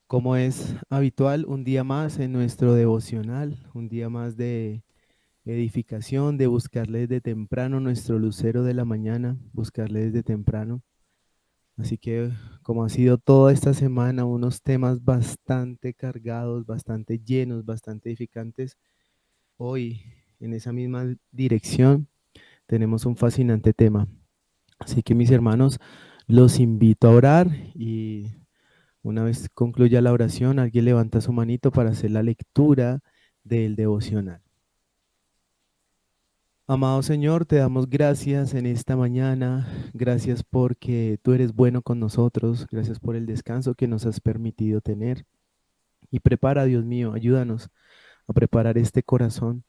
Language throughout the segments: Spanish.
Como es habitual, un día más en nuestro devocional, un día más de edificación, de buscarle desde temprano nuestro lucero de la mañana, buscarle desde temprano. Así que como ha sido toda esta semana, unos temas bastante cargados, bastante llenos, bastante edificantes, hoy en esa misma dirección tenemos un fascinante tema. Así que mis hermanos, los invito a orar y una vez concluya la oración, alguien levanta su manito para hacer la lectura del devocional. Amado Señor, te damos gracias en esta mañana. Gracias porque tú eres bueno con nosotros. Gracias por el descanso que nos has permitido tener. Y prepara, Dios mío, ayúdanos a preparar este corazón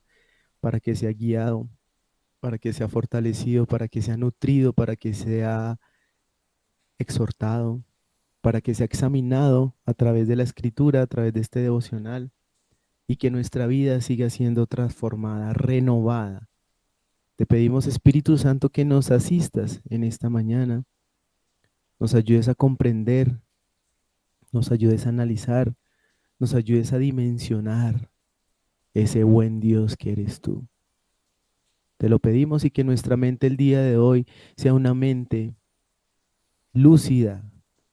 para que sea guiado, para que sea fortalecido, para que sea nutrido, para que sea exhortado, para que sea examinado a través de la escritura, a través de este devocional y que nuestra vida siga siendo transformada, renovada. Te pedimos, Espíritu Santo, que nos asistas en esta mañana, nos ayudes a comprender, nos ayudes a analizar, nos ayudes a dimensionar ese buen Dios que eres tú. Te lo pedimos y que nuestra mente el día de hoy sea una mente lúcida,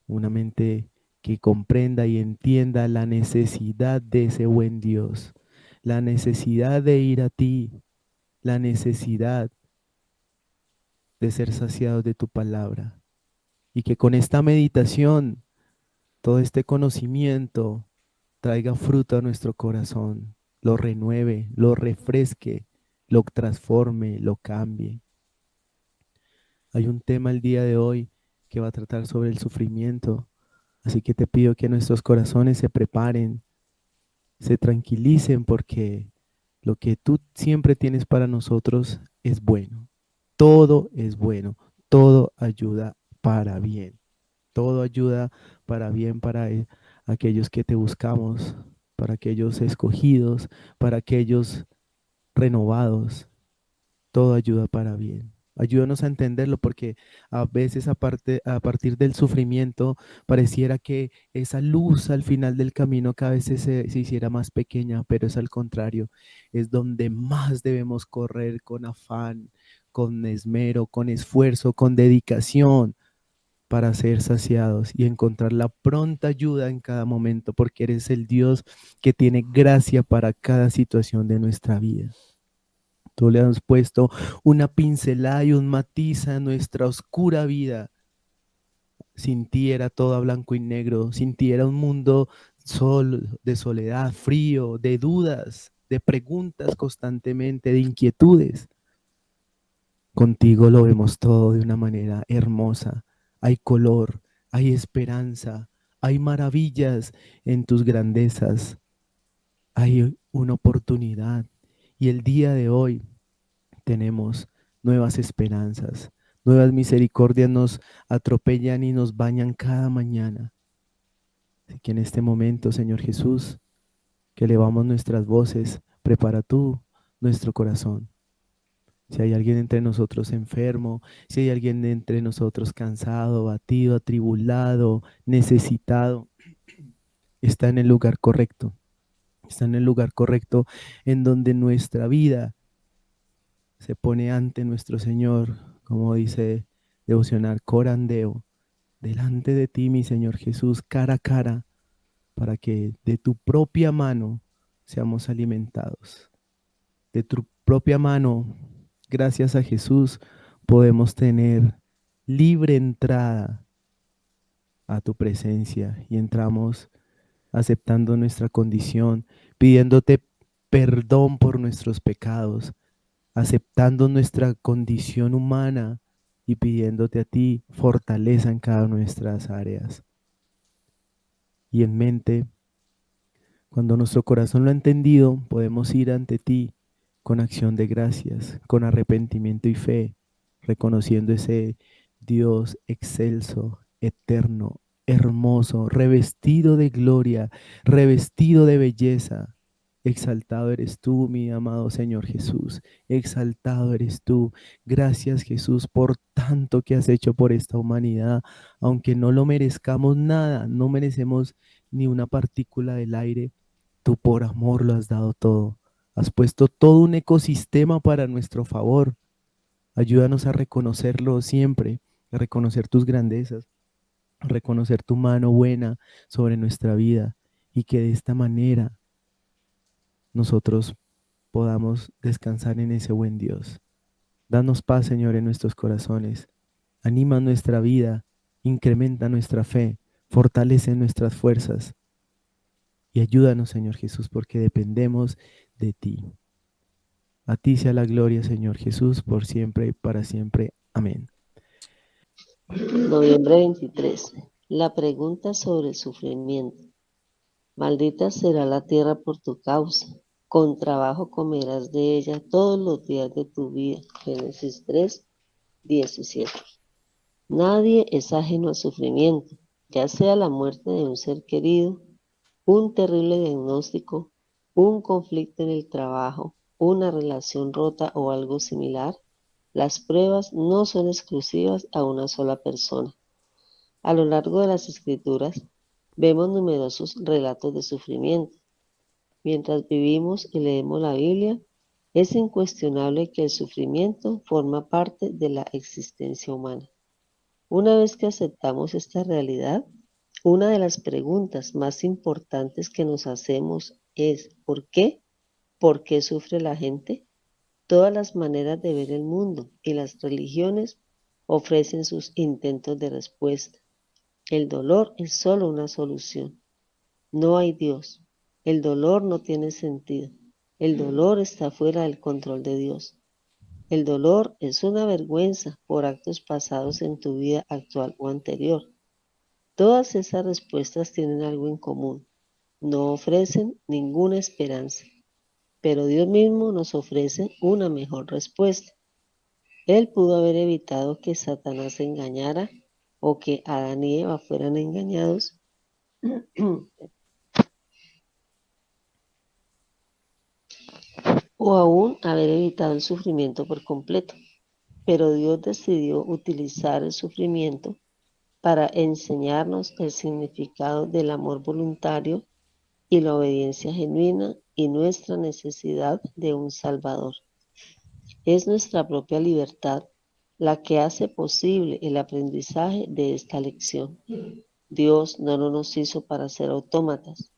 una mente que comprenda y entienda la necesidad de ese buen Dios, la necesidad de ir a ti, la necesidad de ser saciados de tu palabra. Y que con esta meditación, todo este conocimiento traiga fruto a nuestro corazón, lo renueve, lo refresque, lo transforme, lo cambie. Hay un tema el día de hoy que va a tratar sobre el sufrimiento, así que te pido que nuestros corazones se preparen, se tranquilicen porque lo que tú siempre tienes para nosotros es bueno. Todo es bueno, todo ayuda para bien. Todo ayuda para bien para aquellos que te buscamos, para aquellos escogidos, para aquellos renovados. Todo ayuda para bien. Ayúdanos a entenderlo porque a veces a partir del sufrimiento pareciera que esa luz al final del camino cada vez se hiciera más pequeña, pero es al contrario, es donde más debemos correr con afán, con esmero, con esfuerzo, con dedicación para ser saciados y encontrar la pronta ayuda en cada momento, porque eres el Dios que tiene gracia para cada situación de nuestra vida. Tú le has puesto una pincelada y un matiz a nuestra oscura vida. Sin ti era todo a blanco y negro, sin ti era un mundo de soledad, frío, de dudas, de preguntas constantemente, de inquietudes. Contigo lo vemos todo de una manera hermosa. Hay color, hay esperanza, hay maravillas en tus grandezas. Hay una oportunidad. Y el día de hoy tenemos nuevas esperanzas. Nuevas misericordias nos atropellan y nos bañan cada mañana. Así que en este momento, Señor Jesús, que elevamos nuestras voces, prepara tú nuestro corazón. Si hay alguien entre nosotros enfermo, si hay alguien entre nosotros cansado, batido, atribulado, necesitado, está en el lugar correcto. Está en el lugar correcto en donde nuestra vida se pone ante nuestro Señor, como dice devocional, corandeo, delante de ti, mi Señor Jesús, cara a cara, para que de tu propia mano seamos alimentados. De tu propia mano, gracias a Jesús, podemos tener libre entrada a tu presencia y entramos aceptando nuestra condición, pidiéndote perdón por nuestros pecados, aceptando nuestra condición humana y pidiéndote a ti fortaleza en cada una de nuestras áreas. Y en mente, cuando nuestro corazón lo ha entendido, podemos ir ante ti con acción de gracias, con arrepentimiento y fe, reconociendo ese Dios excelso, eterno, hermoso, revestido de gloria, revestido de belleza, Exaltado eres tú, mi amado Señor Jesús. Exaltado eres tú. Gracias, Jesús, por tanto que has hecho por esta humanidad. Aunque no lo merezcamos nada, no merecemos ni una partícula del aire, tú por amor lo has dado todo. Has puesto todo un ecosistema para nuestro favor. Ayúdanos a reconocerlo siempre, a reconocer tus grandezas, a reconocer tu mano buena sobre nuestra vida y que de esta manera nosotros podamos descansar en ese buen Dios. Danos paz, Señor, en nuestros corazones. Anima nuestra vida, incrementa nuestra fe, fortalece nuestras fuerzas y ayúdanos, Señor Jesús, porque dependemos de ti. A ti sea la gloria, Señor Jesús, por siempre y para siempre. Amén. Noviembre 23. La pregunta sobre el sufrimiento. Maldita será la tierra por tu causa. Con trabajo comerás de ella todos los días de tu vida. Génesis 3, 17. Nadie es ajeno al sufrimiento, ya sea la muerte de un ser querido, un terrible diagnóstico, un conflicto en el trabajo, una relación rota o algo similar. Las pruebas no son exclusivas a una sola persona. A lo largo de las escrituras vemos numerosos relatos de sufrimiento. Mientras vivimos y leemos la Biblia, es incuestionable que el sufrimiento forma parte de la existencia humana. Una vez que aceptamos esta realidad, una de las preguntas más importantes que nos hacemos es ¿por qué? ¿Por qué sufre la gente? Todas las maneras de ver el mundo y las religiones ofrecen sus intentos de respuesta. El dolor es solo una solución. No hay Dios. El dolor no tiene sentido. El dolor está fuera del control de Dios. El dolor es una vergüenza por actos pasados en tu vida actual o anterior. Todas esas respuestas tienen algo en común. No ofrecen ninguna esperanza, pero Dios mismo nos ofrece una mejor respuesta. Él pudo haber evitado que Satanás engañara o que Adán y Eva fueran engañados o aún haber evitado el sufrimiento por completo. Pero Dios decidió utilizar el sufrimiento para enseñarnos el significado del amor voluntario y la obediencia genuina y nuestra necesidad de un Salvador. Es nuestra propia libertad la que hace posible el aprendizaje de esta lección. Dios no nos hizo para ser autómatas.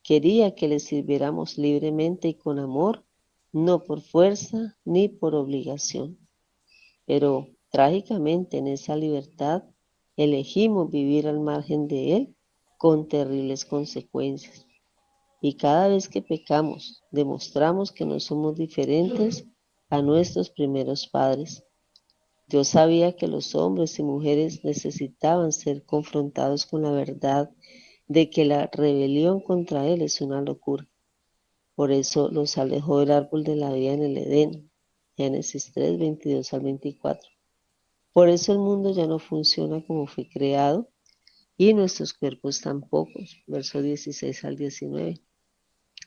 Quería que le sirviéramos libremente y con amor, no por fuerza ni por obligación. Pero trágicamente en esa libertad elegimos vivir al margen de Él con terribles consecuencias. Y cada vez que pecamos, demostramos que no somos diferentes a nuestros primeros padres. Dios sabía que los hombres y mujeres necesitaban ser confrontados con la verdad de que la rebelión contra Él es una locura. Por eso los alejó del árbol de la vida en el Edén. Génesis 3, 22 al 24. Por eso el mundo ya no funciona como fue creado y nuestros cuerpos tampoco. Verso 16 al 19.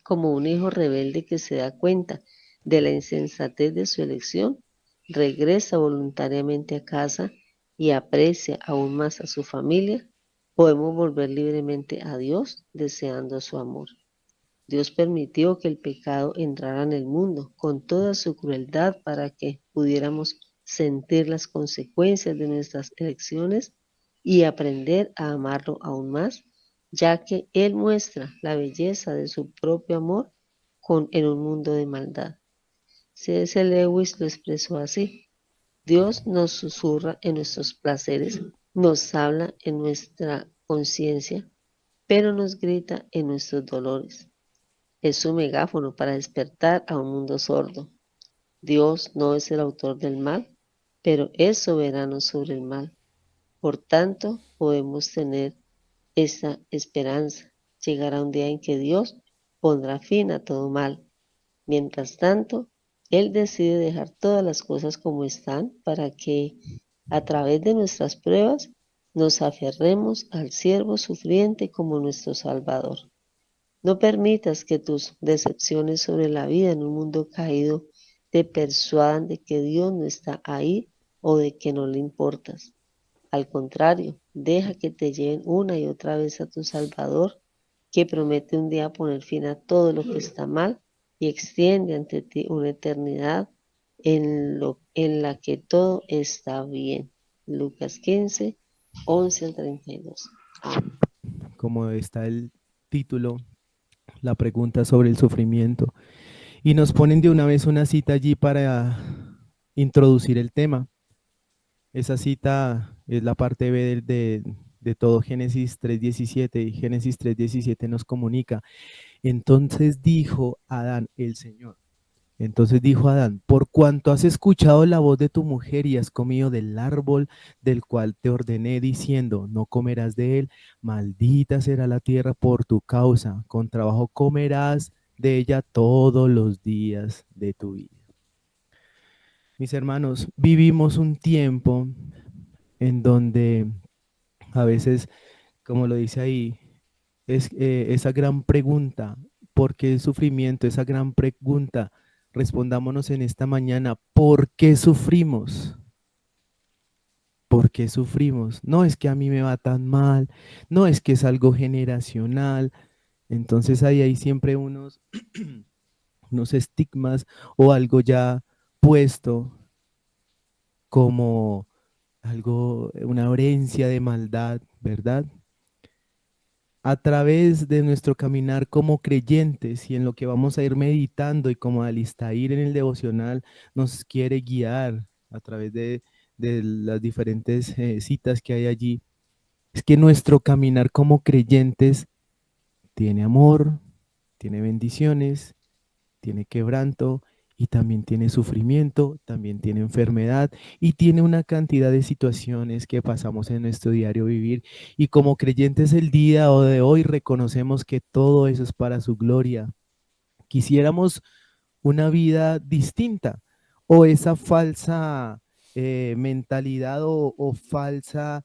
Como un hijo rebelde que se da cuenta de la insensatez de su elección, regresa voluntariamente a casa y aprecia aún más a su familia, podemos volver libremente a Dios deseando su amor. Dios permitió que el pecado entrara en el mundo con toda su crueldad para que pudiéramos sentir las consecuencias de nuestras elecciones y aprender a amarlo aún más, ya que Él muestra la belleza de su propio amor en un mundo de maldad. C.S. Lewis lo expresó así: Dios nos susurra en nuestros placeres, nos habla en nuestra conciencia, pero nos grita en nuestros dolores. Es su megáfono para despertar a un mundo sordo. Dios no es el autor del mal, pero es soberano sobre el mal. Por tanto, podemos tener esa esperanza. Llegará un día en que Dios pondrá fin a todo mal. Mientras tanto, Él decide dejar todas las cosas como están para que, a través de nuestras pruebas, nos aferremos al siervo sufriente como nuestro Salvador. No permitas que tus decepciones sobre la vida en un mundo caído te persuadan de que Dios no está ahí o de que no le importas. Al contrario, deja que te lleven una y otra vez a tu Salvador, que promete un día poner fin a todo lo que está mal y extiende ante ti una eternidad en la que todo está bien. Lucas 15, 11 al 32. Amén. Como está el título, la pregunta sobre el sufrimiento. Y nos ponen de una vez una cita allí para introducir el tema. Esa cita es la parte B de todo Génesis 3:17 y Génesis 3:17 nos comunica. Entonces dijo Adán, el Señor. Entonces dijo Adán, por cuanto has escuchado la voz de tu mujer y has comido del árbol del cual te ordené diciendo, no comerás de él, maldita será la tierra por tu causa, con trabajo comerás de ella todos los días de tu vida. Mis hermanos, vivimos un tiempo en donde a veces, como lo dice ahí, es esa gran pregunta, ¿por qué el sufrimiento? Esa gran pregunta, respondámonos en esta mañana, ¿por qué sufrimos? ¿Por qué sufrimos? No es que a mí me va tan mal, no es que es algo generacional. Entonces ahí hay siempre unos estigmas o algo ya puesto como algo, una herencia de maldad, ¿verdad? A través de nuestro caminar como creyentes y en lo que vamos a ir meditando y como Alistair en el devocional nos quiere guiar a través de las diferentes citas que hay allí, es que nuestro caminar como creyentes tiene amor, tiene bendiciones, tiene quebranto y también tiene sufrimiento, también tiene enfermedad y tiene una cantidad de situaciones que pasamos en nuestro diario vivir. Y como creyentes el día de hoy reconocemos que todo eso es para su gloria. Quisiéramos una vida distinta o esa falsa mentalidad o falsa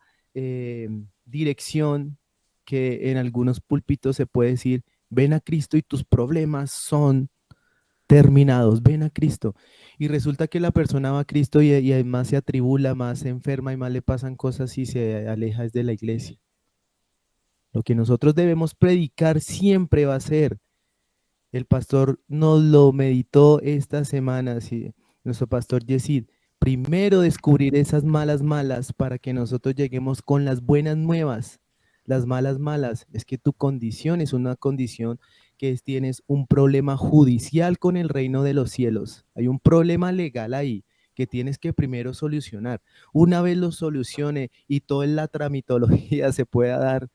dirección que en algunos púlpitos se puede decir, ven a Cristo y tus problemas son terminados, ven a Cristo. Y resulta que la persona va a Cristo y además se atribula, más se enferma y más le pasan cosas y se aleja de la iglesia. Lo que nosotros debemos predicar siempre va a ser, el pastor nos lo meditó esta semana, sí, nuestro pastor Yesid, primero descubrir esas malas para que nosotros lleguemos con las buenas nuevas. Las malas es que tu condición es una condición tienes un problema judicial con el reino de los cielos. Hay un problema legal ahí que tienes que primero solucionar. Una vez lo solucione y toda la tramitología se pueda dar,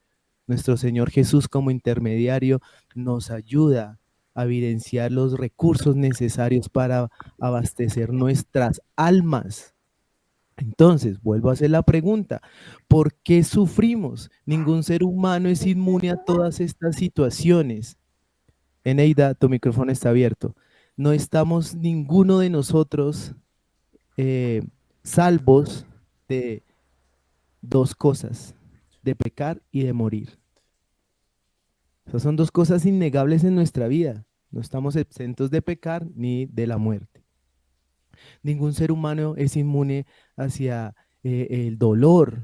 nuestro Señor Jesús como intermediario nos ayuda a evidenciar los recursos necesarios para abastecer nuestras almas. Entonces, vuelvo a hacer la pregunta, ¿por qué sufrimos? Ningún ser humano es inmune a todas estas situaciones. Eneida, tu micrófono está abierto. No estamos ninguno de nosotros eh, salvos de dos cosas, de pecar y de morir. Esas son dos cosas innegables en nuestra vida. No estamos exentos de pecar ni de la muerte. Ningún ser humano es inmune hacia el dolor.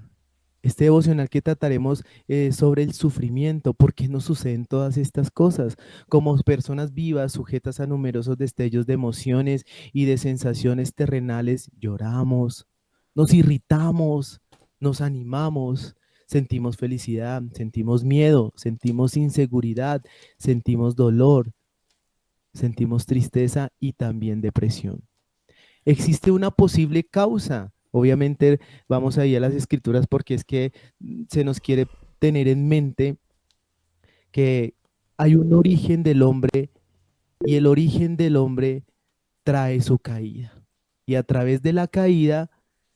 Este devocional que trataremos sobre el sufrimiento, por qué nos suceden todas estas cosas. Como personas vivas, sujetas a numerosos destellos de emociones y de sensaciones terrenales, lloramos, nos irritamos, nos animamos, sentimos felicidad, sentimos miedo, sentimos inseguridad, sentimos dolor, sentimos tristeza y también depresión. Existe una posible causa. Obviamente vamos ahí a las escrituras porque es que se nos quiere tener en mente que hay un origen del hombre y el origen del hombre trae su caída. Y a través de la caída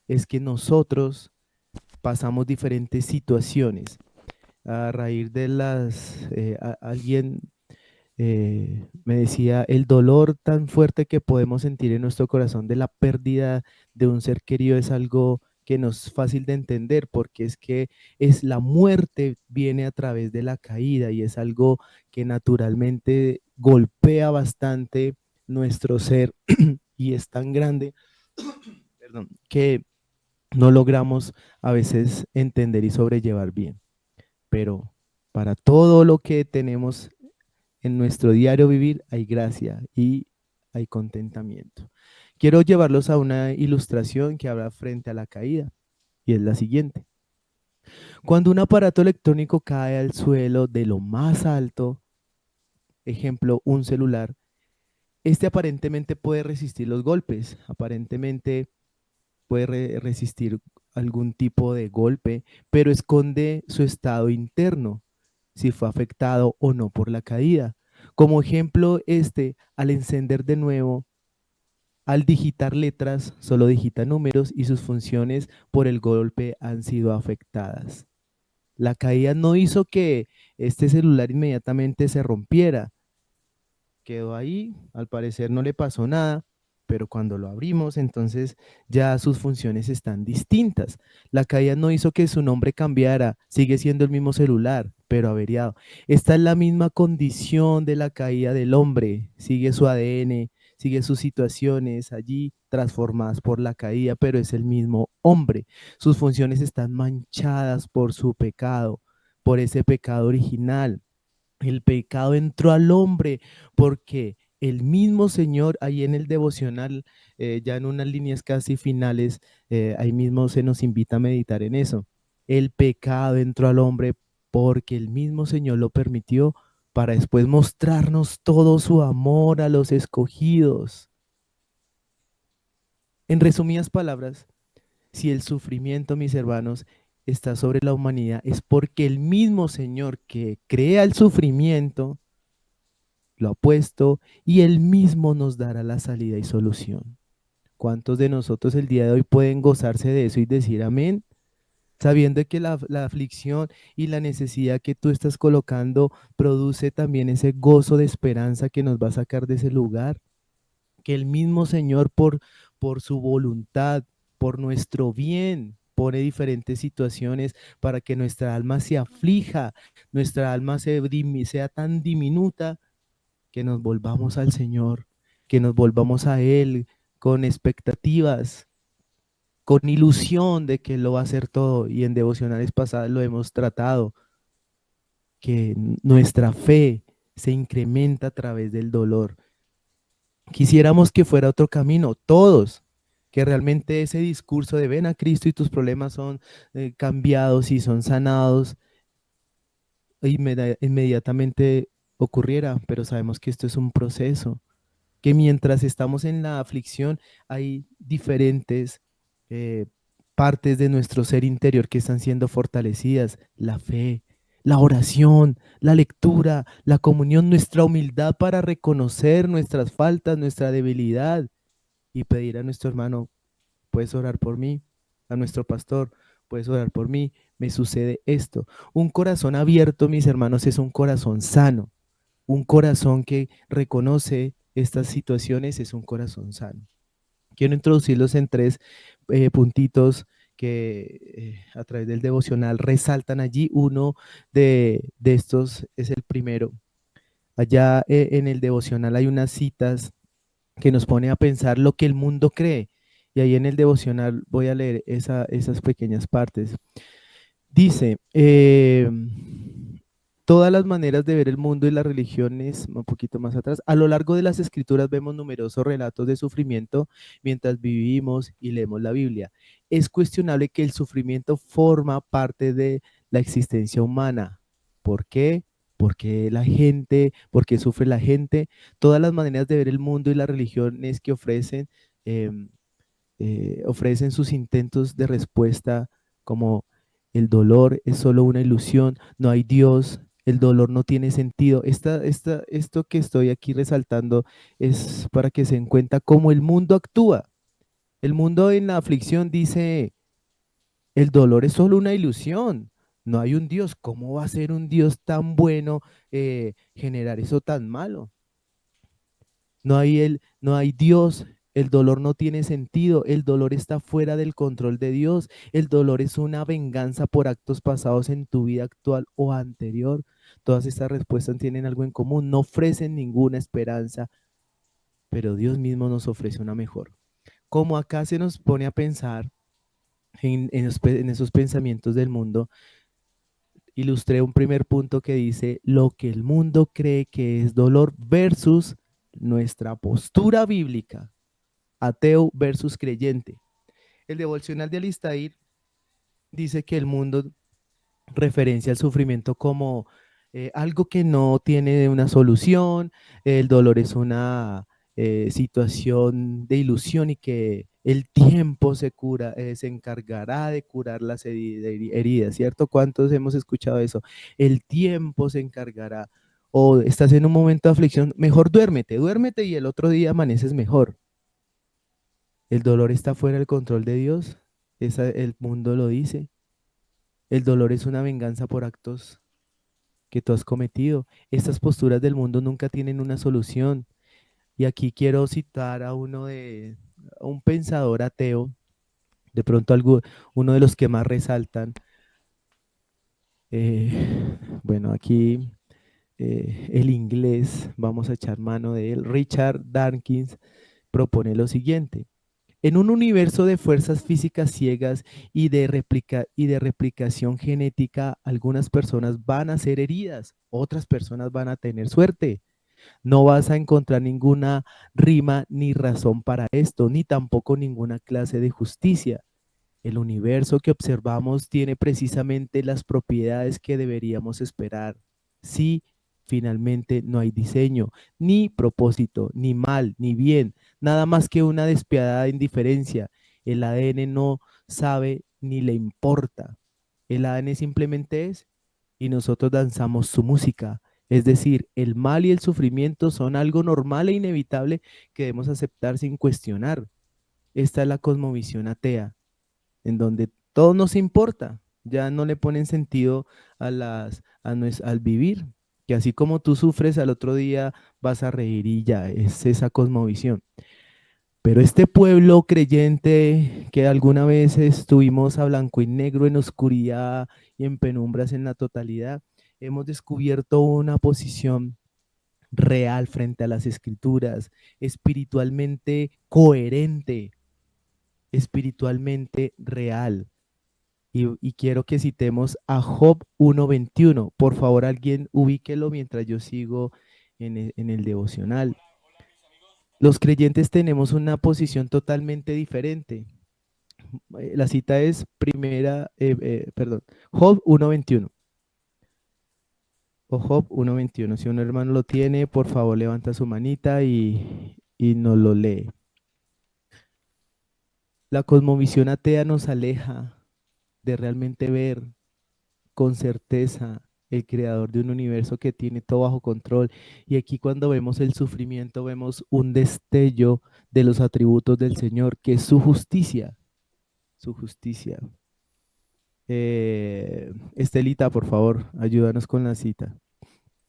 es que nosotros pasamos diferentes situaciones. A raíz de alguien me decía, el dolor tan fuerte que podemos sentir en nuestro corazón de la pérdida de un ser querido es algo que no es fácil de entender, porque es que es la muerte viene a través de la caída y es algo que naturalmente golpea bastante nuestro ser y es tan grande, perdón, que no logramos a veces entender y sobrellevar bien. Pero para todo lo que tenemos en nuestro diario vivir hay gracia y hay contentamiento. Quiero llevarlos a una ilustración que habla frente a la caída y es la siguiente. Cuando un aparato electrónico cae al suelo de lo más alto, ejemplo, un celular, este aparentemente puede resistir los golpes, aparentemente puede resistir algún tipo de golpe, pero esconde su estado interno, si fue afectado o no por la caída. Como ejemplo, al encender de nuevo, al digitar letras, solo digita números y sus funciones por el golpe han sido afectadas. La caída no hizo que este celular inmediatamente se rompiera, quedó ahí, al parecer no le pasó nada, pero cuando lo abrimos, entonces ya sus funciones están distintas. La caída no hizo que su nombre cambiara, sigue siendo el mismo celular, pero averiado. Esta es la misma condición de la caída del hombre, sigue su ADN, sigue sus situaciones allí transformadas por la caída, pero es el mismo hombre. Sus funciones están manchadas por su pecado, por ese pecado original. El pecado entró al hombre porque el mismo Señor ahí en el devocional, ya en unas líneas casi finales, ahí mismo se nos invita a meditar en eso. El pecado entró al hombre porque el mismo Señor lo permitió para después mostrarnos todo su amor a los escogidos. En resumidas palabras, si el sufrimiento, mis hermanos, está sobre la humanidad, es porque el mismo Señor que crea el sufrimiento, lo ha puesto y Él mismo nos dará la salida y solución. ¿Cuántos de nosotros el día de hoy pueden gozarse de eso y decir amén? Sabiendo que la aflicción y la necesidad que tú estás colocando produce también ese gozo de esperanza que nos va a sacar de ese lugar, que el mismo Señor por su voluntad, por nuestro bien, pone diferentes situaciones para que nuestra alma se aflija, nuestra alma sea tan diminuta que nos volvamos al Señor, que nos volvamos a Él con expectativas, con ilusión de que Él lo va a hacer todo. Y en devocionales pasadas lo hemos tratado, que nuestra fe se incrementa a través del dolor. Quisiéramos que fuera otro camino, todos, que realmente ese discurso de ven a Cristo y tus problemas son cambiados y son sanados, inmediatamente ocurriera, pero sabemos que esto es un proceso, que mientras estamos en la aflicción hay diferentes eh, partes de nuestro ser interior que están siendo fortalecidas, la fe, la oración, la lectura, la comunión, nuestra humildad para reconocer nuestras faltas, nuestra debilidad y pedir a nuestro hermano, puedes orar por mí, a nuestro pastor, puedes orar por mí, me sucede esto. Un corazón abierto, mis hermanos, es un corazón sano. Un corazón que reconoce estas situaciones es un corazón sano. Quiero introducirlos en tres puntitos que a través del devocional resaltan allí. Uno de estos es el primero. Allá en el devocional hay unas citas que nos pone a pensar lo que el mundo cree. Y ahí en el devocional voy a leer esas pequeñas partes. Dice, todas las maneras de ver el mundo y las religiones, un poquito más atrás, a lo largo de las escrituras vemos numerosos relatos de sufrimiento mientras vivimos y leemos la Biblia. Es cuestionable que el sufrimiento forma parte de la existencia humana. ¿Por qué? Porque la gente, porque sufre la gente, todas las maneras de ver el mundo y las religiones que eh, ofrecen sus intentos de respuesta como el dolor es solo una ilusión, no hay Dios, el dolor no tiene sentido. Esto que estoy aquí resaltando es para que se den cuenta cómo el mundo actúa. El mundo en la aflicción dice, el dolor es solo una ilusión, no hay un Dios. ¿Cómo va a ser un Dios tan bueno generar eso tan malo? No hay Dios El dolor no tiene sentido, el dolor está fuera del control de Dios, el dolor es una venganza por actos pasados en tu vida actual o anterior. Todas estas respuestas tienen algo en común, no ofrecen ninguna esperanza, pero Dios mismo nos ofrece una mejor. Como acá se nos pone a pensar en esos pensamientos del mundo, ilustré un primer punto que dice lo que el mundo cree que es dolor versus nuestra postura bíblica, ateo versus creyente. El devocional de Alistair dice que el mundo referencia al sufrimiento como algo que no tiene una solución, el dolor es una situación de ilusión y que el tiempo se encargará de curar las heridas, ¿cierto? ¿Cuántos hemos escuchado eso? El tiempo se encargará. O estás en un momento de aflicción, mejor duérmete, duérmete y el otro día amaneces mejor. El dolor está fuera del control de Dios, el mundo lo dice. El dolor es una venganza por actos que tú has cometido. Estas posturas del mundo nunca tienen una solución. Y aquí quiero citar a un pensador ateo, de pronto uno de los que más resaltan. Bueno, aquí el inglés, vamos a echar mano de él. Richard Dawkins propone lo siguiente. En un universo de fuerzas físicas ciegas y de replicación genética, algunas personas van a ser heridas, otras personas van a tener suerte. No vas a encontrar ninguna rima ni razón para esto, ni tampoco ninguna clase de justicia. El universo que observamos tiene precisamente las propiedades que deberíamos esperar. Si finalmente no hay diseño, ni propósito, ni mal, ni bien, nada más que una despiadada indiferencia. El ADN no sabe ni le importa. El ADN simplemente es y nosotros danzamos su música. Es decir, el mal y el sufrimiento son algo normal e inevitable que debemos aceptar sin cuestionar. Esta es la cosmovisión atea en donde todo nos importa, ya no le ponen sentido al vivir, que así como tú sufres al otro día vas a reír y ya, es esa cosmovisión. Pero este pueblo creyente que alguna vez estuvimos a blanco y negro, en oscuridad y en penumbras en la totalidad, hemos descubierto una posición real frente a las escrituras, espiritualmente coherente, espiritualmente real. Y quiero que citemos a Job 1:21. Por favor, alguien ubíquelo mientras yo sigo en el devocional. Los creyentes tenemos una posición totalmente diferente. La cita es perdón, Job 1:21. O Job 1:21. Si un hermano lo tiene, por favor, levanta su manita y nos lo lee. La cosmovisión atea nos aleja de realmente ver con certeza el creador de un universo que tiene todo bajo control. Y aquí cuando vemos el sufrimiento, vemos un destello de los atributos del Señor, que es su justicia, su justicia. Estelita, por favor, ayúdanos con la cita.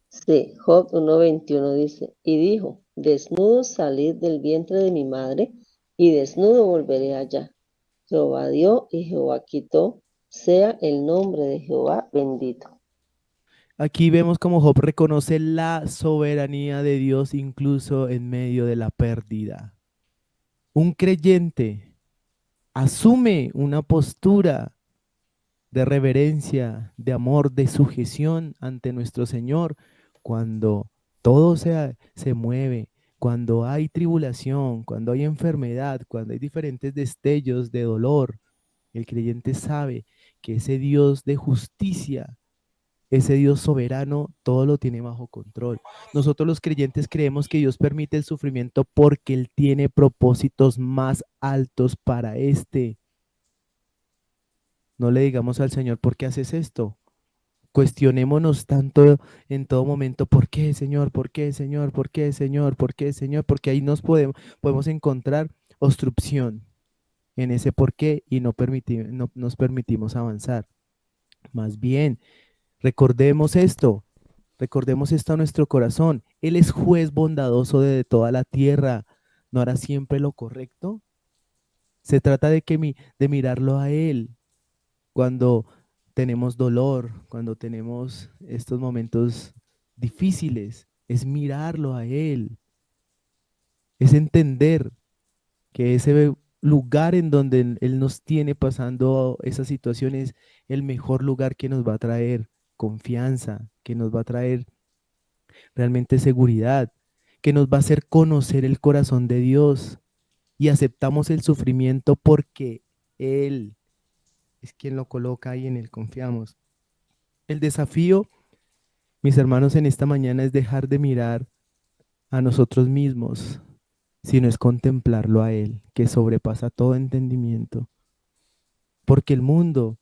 Sí, Job 1:21 dice, y dijo, desnudo salí del vientre de mi madre, y desnudo volveré allá. Jehová dio y Jehová quitó, sea el nombre de Jehová bendito. Aquí vemos como Job reconoce la soberanía de Dios incluso en medio de la pérdida. Un creyente asume una postura de reverencia, de amor, de sujeción ante nuestro Señor, cuando todo se mueve, cuando hay tribulación, cuando hay enfermedad, cuando hay diferentes destellos de dolor, el creyente sabe que ese Dios de justicia, ese Dios soberano, todo lo tiene bajo control. Nosotros los creyentes creemos que Dios permite el sufrimiento porque Él tiene propósitos más altos para este. No le digamos al Señor, ¿por qué haces esto? Cuestionémonos tanto en todo momento, ¿por qué, Señor? ¿Por qué, Señor? ¿Por qué, Señor? ¿Por qué, Señor? Porque ahí podemos encontrar obstrucción en ese por qué y no nos permitimos avanzar. Más bien, recordemos esto, recordemos esto a nuestro corazón. Él es juez bondadoso de toda la tierra. no hará siempre lo correcto. Se trata de mirarlo a Él cuando tenemos dolor, cuando tenemos estos momentos difíciles. Es mirarlo a Él, es entender que ese lugar en donde Él nos tiene pasando esas situaciones, el mejor lugar que nos va a traer confianza, que nos va a traer realmente seguridad, que nos va a hacer conocer el corazón de Dios y aceptamos el sufrimiento porque Él es quien lo coloca ahí, en Él confiamos. El desafío, mis hermanos, en esta mañana es dejar de mirar a nosotros mismos, sino es contemplarlo a Él, que sobrepasa todo entendimiento. Porque el mundo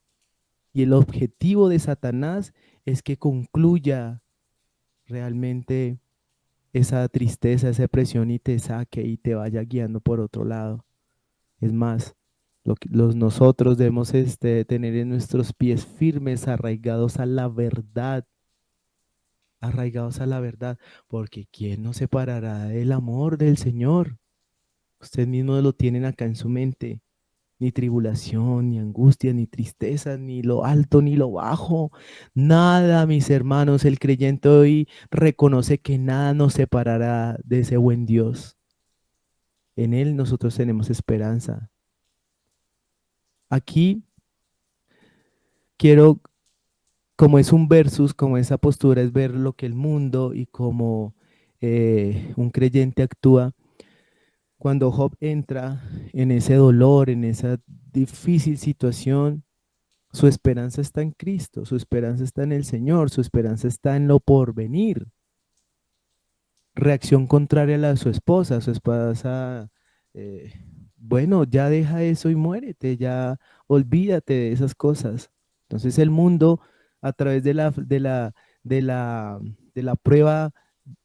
y el objetivo de Satanás es que concluya realmente esa tristeza, esa depresión y te saque y te vaya guiando por otro lado. Es más, nosotros debemos tener en nuestros pies firmes, arraigados a la verdad, porque ¿quién nos separará del amor del Señor? Ustedes mismos lo tienen acá en su mente. Ni tribulación, ni angustia, ni tristeza, ni lo alto, ni lo bajo. Nada, mis hermanos, el creyente hoy reconoce que nada nos separará de ese buen Dios. En Él nosotros tenemos esperanza. Aquí quiero, como es un versus, como esa postura es ver lo que el mundo y como un creyente actúa. Cuando Job entra en ese dolor, en esa difícil situación, su esperanza está en Cristo, su esperanza está en el Señor, su esperanza está en lo porvenir. Reacción contraria a la de su esposa, eh, bueno, ya deja eso y muérete, ya olvídate de esas cosas. Entonces el mundo, a través de la, de la prueba,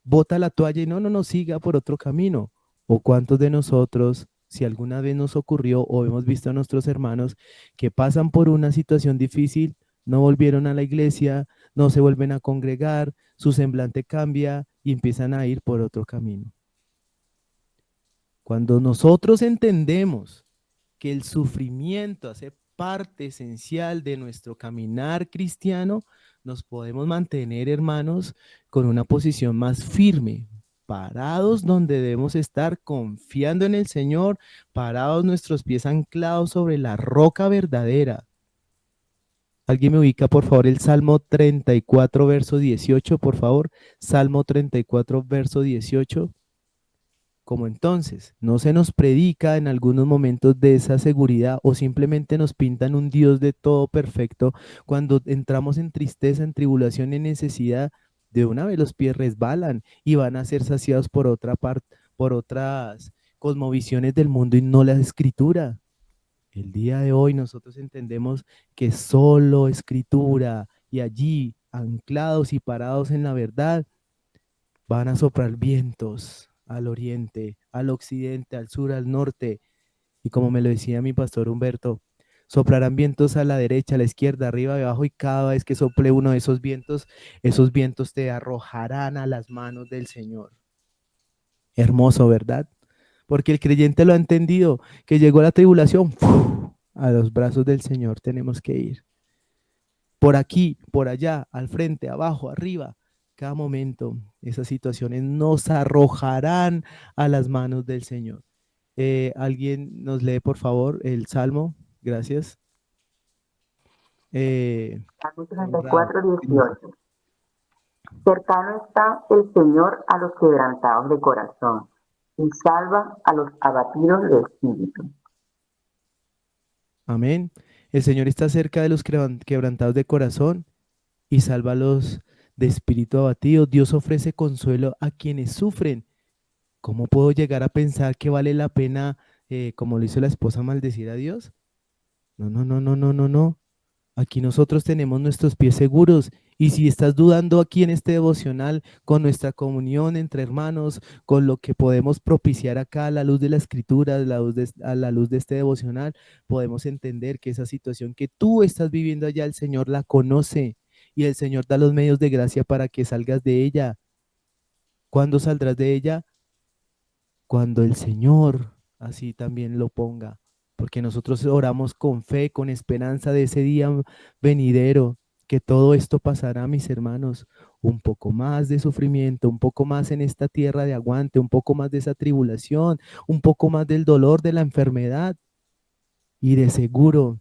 bota la toalla y no, no, no, siga por otro camino. ¿O cuántos de nosotros, si alguna vez nos ocurrió o hemos visto a nuestros hermanos que pasan por una situación difícil, no volvieron a la iglesia, no se vuelven a congregar, su semblante cambia y empiezan a ir por otro camino? Cuando nosotros entendemos que el sufrimiento hace parte esencial de nuestro caminar cristiano, nos podemos mantener, hermanos, con una posición más firme, parados donde debemos estar, confiando en el Señor, parados nuestros pies anclados sobre la roca verdadera. ¿Alguien me ubica, por favor, el Salmo 34, verso 18, por favor? Salmo 34, verso 18. Como entonces no se nos predica en algunos momentos de esa seguridad o simplemente nos pintan un Dios de todo perfecto, cuando entramos en tristeza, en tribulación, en necesidad, de una vez los pies resbalan y van a ser saciados por otra parte, por otras cosmovisiones del mundo y no la escritura. El día de hoy nosotros entendemos que solo escritura, y allí, anclados y parados en la verdad, van a soplar vientos al oriente, al occidente, al sur, al norte. Y como me lo decía mi pastor Humberto, soplarán vientos a la derecha, a la izquierda, arriba y abajo, y cada vez que sople uno de esos vientos te arrojarán a las manos del Señor. Hermoso, ¿verdad? Porque el creyente lo ha entendido, que llegó la tribulación, ¡fu! A los brazos del Señor tenemos que ir. Por aquí, por allá, al frente, abajo, arriba, cada momento, esas situaciones nos arrojarán a las manos del Señor. ¿Alguien nos lee, por favor, el Salmo? Gracias. Eh, Salmo honrado. 34, 18. Cercano está el Señor a los quebrantados de corazón y salva a los abatidos de espíritu. Amén. El Señor está cerca de los quebrantados de corazón y salva a los de espíritu abatido. Dios ofrece consuelo a quienes sufren. ¿Cómo puedo llegar a pensar que vale la pena, como lo hizo la esposa, maldecir a Dios? No, no, no, no, no, no, no. Aquí nosotros tenemos nuestros pies seguros. Y si estás dudando aquí en este devocional, con nuestra comunión entre hermanos, con lo que podemos propiciar acá a la luz de la escritura, a la luz de este devocional, podemos entender que esa situación que tú estás viviendo allá, el Señor la conoce y el Señor da los medios de gracia para que salgas de ella. ¿Cuándo saldrás de ella? cuando el Señor así también lo ponga, porque nosotros oramos con fe, con esperanza de ese día venidero, que todo esto pasará, mis hermanos, un poco más de sufrimiento, un poco más en esta tierra de aguante, un poco más de esa tribulación, un poco más del dolor de la enfermedad, y de seguro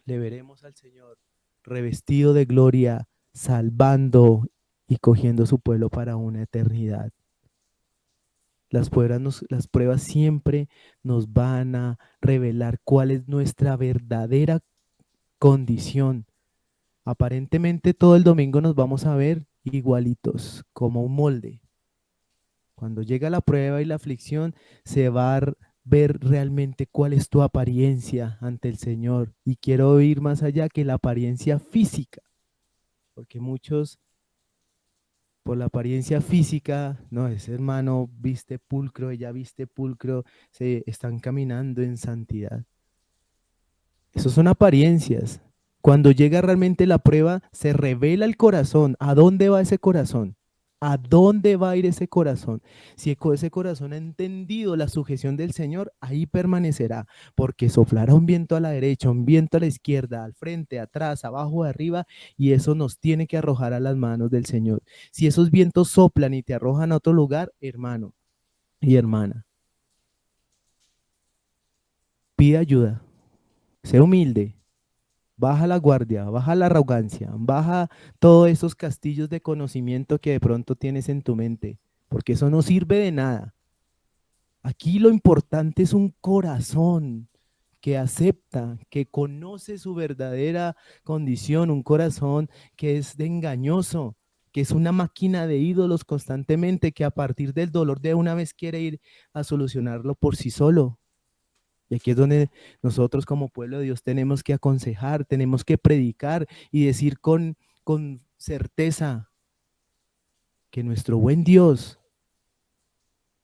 le veremos al Señor revestido de gloria, salvando y cogiendo su pueblo para una eternidad. Las pruebas siempre nos van a revelar cuál es nuestra verdadera condición. Aparentemente todo el domingo nos vamos a ver igualitos, como un molde. Cuando llega la prueba y la aflicción, se va a ver realmente cuál es tu apariencia ante el Señor. Y quiero ir más allá que la apariencia física, porque muchos por la apariencia física, no, ese hermano viste pulcro, ella viste pulcro, se están caminando en santidad. Esos son apariencias. Cuando llega realmente la prueba, se revela el corazón. ¿A dónde va ese corazón? ¿A dónde va a ir ese corazón? Si ese corazón ha entendido la sujeción del Señor, ahí permanecerá, porque soplará un viento a la derecha, un viento a la izquierda, al frente, atrás, abajo, arriba, y eso nos tiene que arrojar a las manos del Señor. Si esos vientos soplan y te arrojan a otro lugar, hermano y hermana, pide ayuda, sé humilde. Baja la guardia, baja la arrogancia, baja todos esos castillos de conocimiento que de pronto tienes en tu mente, porque eso no sirve de nada. Aquí lo importante es un corazón que acepta, que conoce su verdadera condición, un corazón que es de engañoso, que es una máquina de ídolos constantemente, que a partir del dolor de una vez quiere ir a solucionarlo por sí solo. Y aquí es donde nosotros como pueblo de Dios tenemos que aconsejar, tenemos que predicar y decir con certeza que nuestro buen Dios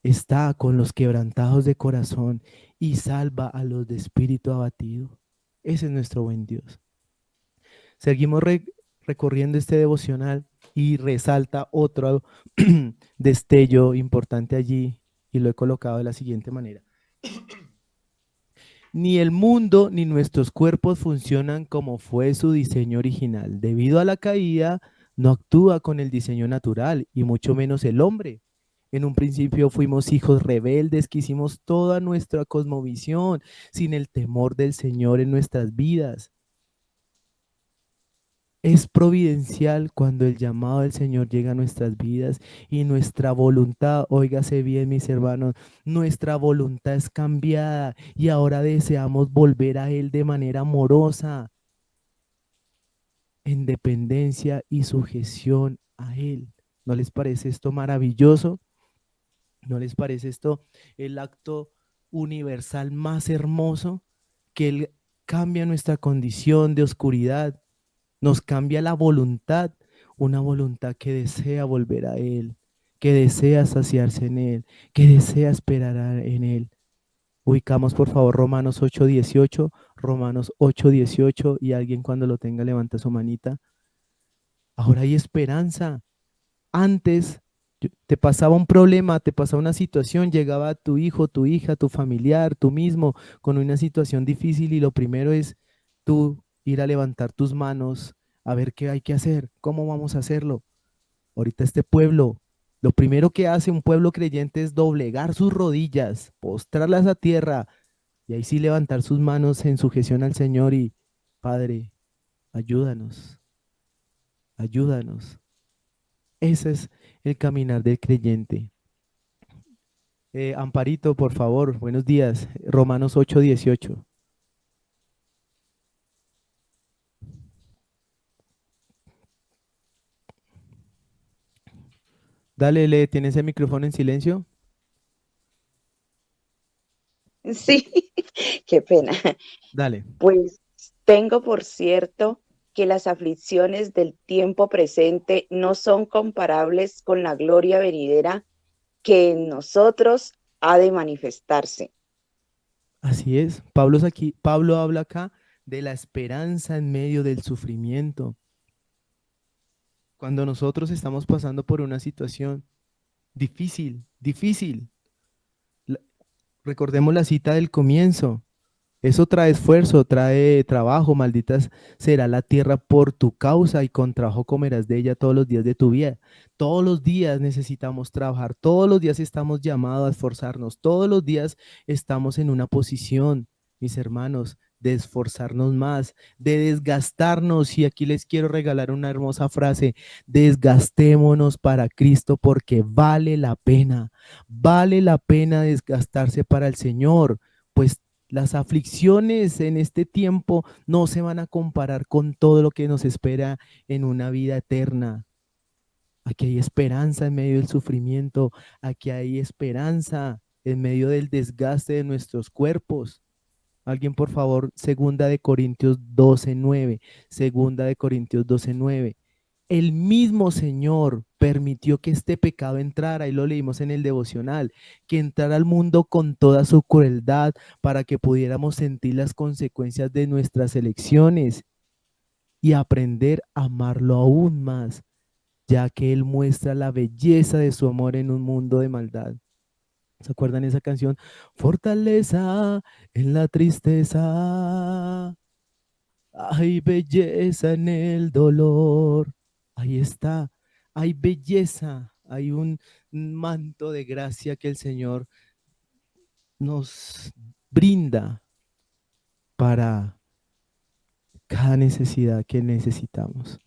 está con los quebrantados de corazón y salva a los de espíritu abatido. Ese es nuestro buen Dios. Seguimos recorriendo este devocional y resalta otro destello importante allí y lo he colocado de la siguiente manera. Ni el mundo ni nuestros cuerpos funcionan como fue su diseño original. Debido a la caída, no actúa con el diseño natural y mucho menos el hombre. En un principio fuimos hijos rebeldes que hicimos toda nuestra cosmovisión sin el temor del Señor en nuestras vidas. Es providencial cuando el llamado del Señor llega a nuestras vidas y nuestra voluntad, óigase bien mis hermanos, nuestra voluntad es cambiada y ahora deseamos volver a Él de manera amorosa, en dependencia y sujeción a Él. ¿No les parece esto maravilloso? ¿No les parece esto el acto universal más hermoso? Que Él cambia nuestra condición de oscuridad, nos cambia la voluntad, una voluntad que desea volver a Él, que desea saciarse en Él, que desea esperar en Él. Ubicamos por favor Romanos 8:18, Romanos 8:18 y alguien cuando lo tenga levanta su manita. Ahora hay esperanza. Antes te pasaba un problema, te pasaba una situación, llegaba tu hijo, tu hija, tu familiar, tú mismo con una situación difícil y lo primero es tú ir a levantar tus manos a ver qué hay que hacer, cómo vamos a hacerlo. Ahorita este pueblo, lo primero que hace un pueblo creyente es doblegar sus rodillas, postrarlas a tierra y ahí sí levantar sus manos en sujeción al Señor y Padre, ayúdanos, ayúdanos. Ese es el caminar del creyente. Amparito, por favor, buenos días. Romanos 8:18. Dale, le ¿tienes el micrófono en silencio? Sí, qué pena. Dale. Pues tengo por cierto que las aflicciones del tiempo presente no son comparables con la gloria venidera que en nosotros ha de manifestarse. Así es. Pablo habla acá de la esperanza en medio del sufrimiento. Cuando nosotros estamos pasando por una situación difícil, Recordemos la cita del comienzo. Eso trae esfuerzo, trae trabajo, malditas será la tierra por tu causa y con trabajo comerás de ella todos los días de tu vida. Todos los días necesitamos trabajar, todos los días estamos llamados a esforzarnos, todos los días estamos en una posición, mis hermanos, de esforzarnos más, de desgastarnos. Y aquí les quiero regalar una hermosa frase: desgastémonos para Cristo porque vale la pena desgastarse para el Señor, pues las aflicciones en este tiempo no se van a comparar con todo lo que nos espera en una vida eterna. Aquí hay esperanza en medio del sufrimiento, aquí hay esperanza en medio del desgaste de nuestros cuerpos. Alguien, por favor, segunda de Corintios 12:9, segunda de Corintios 12:9. El mismo Señor permitió que este pecado entrara, y lo leímos en el devocional, que entrara al mundo con toda su crueldad para que pudiéramos sentir las consecuencias de nuestras elecciones y aprender a amarlo aún más, ya que Él muestra la belleza de su amor en un mundo de maldad. ¿Se acuerdan esa canción? Fortaleza en la tristeza, hay belleza en el dolor. Ahí está, hay belleza, hay un manto de gracia que el Señor nos brinda para cada necesidad que necesitamos.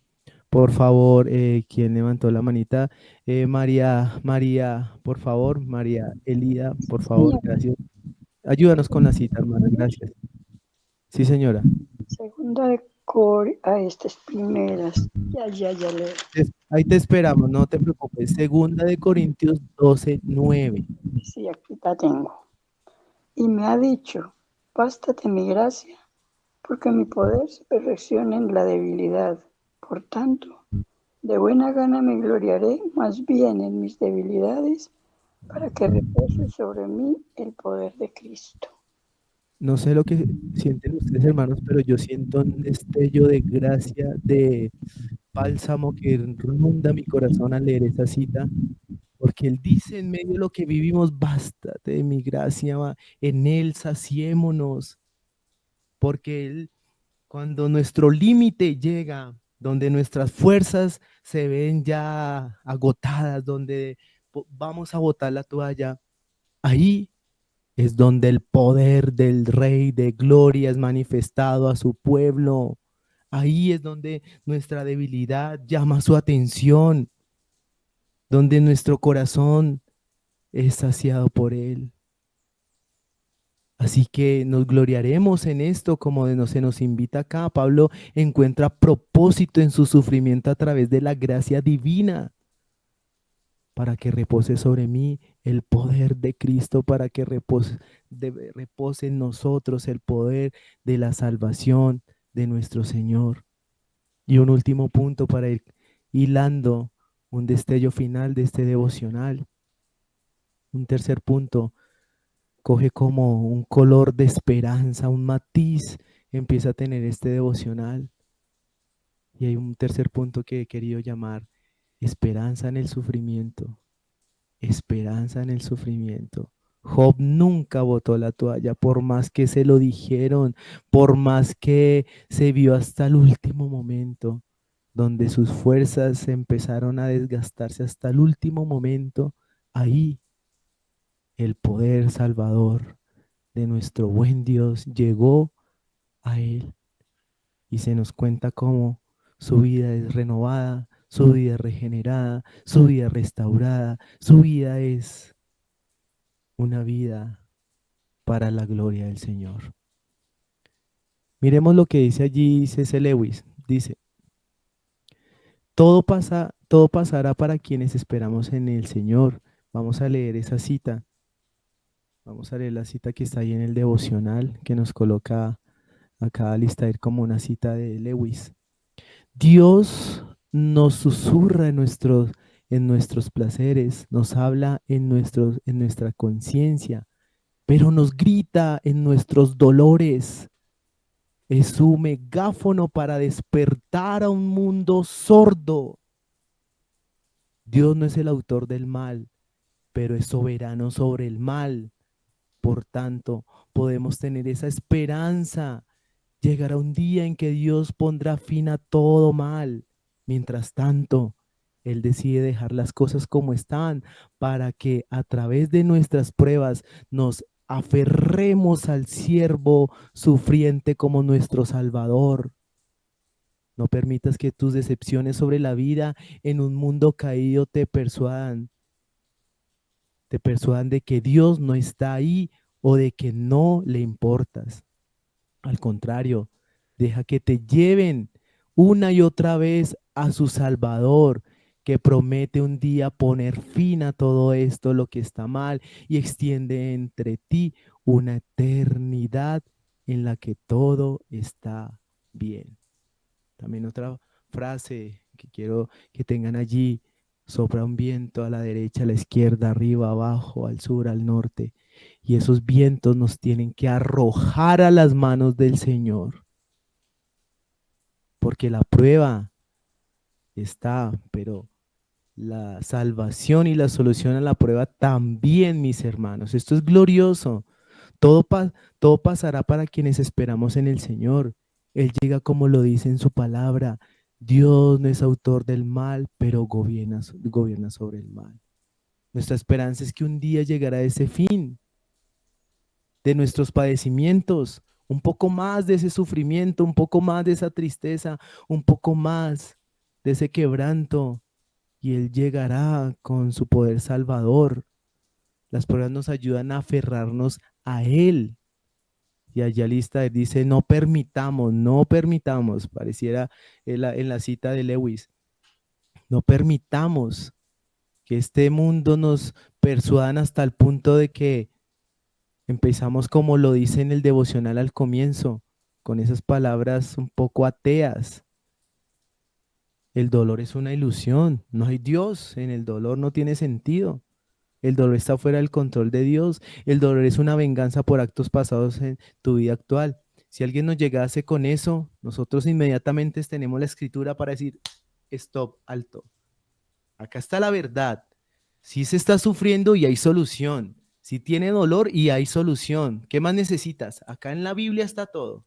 Por favor, ¿quién levantó la manita? María, por favor, María Elida, por favor, Señor, gracias. Ayúdanos con la cita, hermana, gracias. Sí, señora. segunda de Cor a estas primeras. Ya le Ahí te esperamos, no te preocupes. Segunda de Corintios 12:9. sí, aquí la tengo. Y me ha dicho, bástate mi gracia, porque mi poder se perfecciona en la debilidad. Por tanto, de buena gana me gloriaré más bien en mis debilidades, para que repose sobre mí el poder de Cristo. No sé lo que sienten ustedes, hermanos, pero yo siento un destello de gracia, de bálsamo que inunda mi corazón al leer esa cita, porque Él dice en medio de lo que vivimos: bástate de mi gracia, en Él saciémonos, porque Él, cuando nuestro límite llega, donde nuestras fuerzas se ven ya agotadas, donde vamos a botar la toalla, ahí es donde el poder del Rey de Gloria es manifestado a su pueblo. Ahí es donde nuestra debilidad llama su atención, donde nuestro corazón es saciado por Él. Así que nos gloriaremos en esto, como se nos invita acá. Pablo encuentra propósito en su sufrimiento a través de la gracia divina, para que repose sobre mí el poder de Cristo, para que repose en nosotros el poder de la salvación de nuestro Señor. Y un último punto para ir hilando un destello final de este devocional. Un tercer punto, coge como un color de esperanza, un matiz, empieza a tener este devocional. Y hay un tercer punto que he querido llamar esperanza en el sufrimiento. Esperanza en el sufrimiento. Job nunca botó la toalla, por más que se lo dijeron, por más que se vio hasta el último momento, donde sus fuerzas empezaron a desgastarse hasta el último momento. Ahí el poder salvador de nuestro buen Dios llegó a él, y se nos cuenta cómo su vida es renovada, su vida es regenerada, su vida es restaurada, su vida es una vida para la gloria del Señor. Miremos lo que dice allí C.S. Lewis. Dice: todo pasará para quienes esperamos en el Señor. Vamos a leer esa cita. Vamos a leer la cita que está ahí en el devocional, que nos coloca acá Alistair como una cita de Lewis. Dios nos susurra en nuestros placeres, nos habla en nuestra conciencia, pero nos grita en nuestros dolores. Es su megáfono para despertar a un mundo sordo. Dios no es el autor del mal, pero es soberano sobre el mal. Por tanto, podemos tener esa esperanza. Llegará un día en que Dios pondrá fin a todo mal. Mientras tanto, Él decide dejar las cosas como están para que a través de nuestras pruebas nos aferremos al siervo sufriente como nuestro Salvador. No permitas que tus decepciones sobre la vida en un mundo caído te persuadan de que Dios no está ahí o de que no le importas. Al contrario, deja que te lleven una y otra vez a su Salvador, que promete un día poner fin a todo esto, lo que está mal, y extiende entre ti una eternidad en la que todo está bien. También otra frase que quiero que tengan allí: sopla un viento a la derecha, a la izquierda, arriba, abajo, al sur, al norte. Y esos vientos nos tienen que arrojar a las manos del Señor. Porque la prueba está, pero la salvación y la solución a la prueba también, mis hermanos. Esto es glorioso. Todo, todo pasará para quienes esperamos en el Señor. Él llega como lo dice en su palabra. Dios no es autor del mal, pero gobierna sobre el mal. Nuestra esperanza es que un día llegará ese fin de nuestros padecimientos, un poco más de ese sufrimiento, un poco más de esa tristeza, un poco más de ese quebranto, y Él llegará con su poder salvador. Las pruebas nos ayudan a aferrarnos a Él. Y allá lista dice: no permitamos, no permitamos, pareciera en la cita de Lewis, no permitamos que este mundo nos persuadan hasta el punto de que empezamos, como lo dice en el devocional al comienzo, con esas palabras un poco ateas. El dolor es una ilusión, no hay Dios en el dolor, no tiene sentido. El dolor está fuera del control de Dios. El dolor es una venganza por actos pasados en tu vida actual. Si alguien nos llegase con eso, nosotros inmediatamente tenemos la escritura para decir: stop, alto. Acá está la verdad. Si se está sufriendo y hay solución. Si tiene dolor y hay solución. ¿Qué más necesitas? Acá en la Biblia está todo.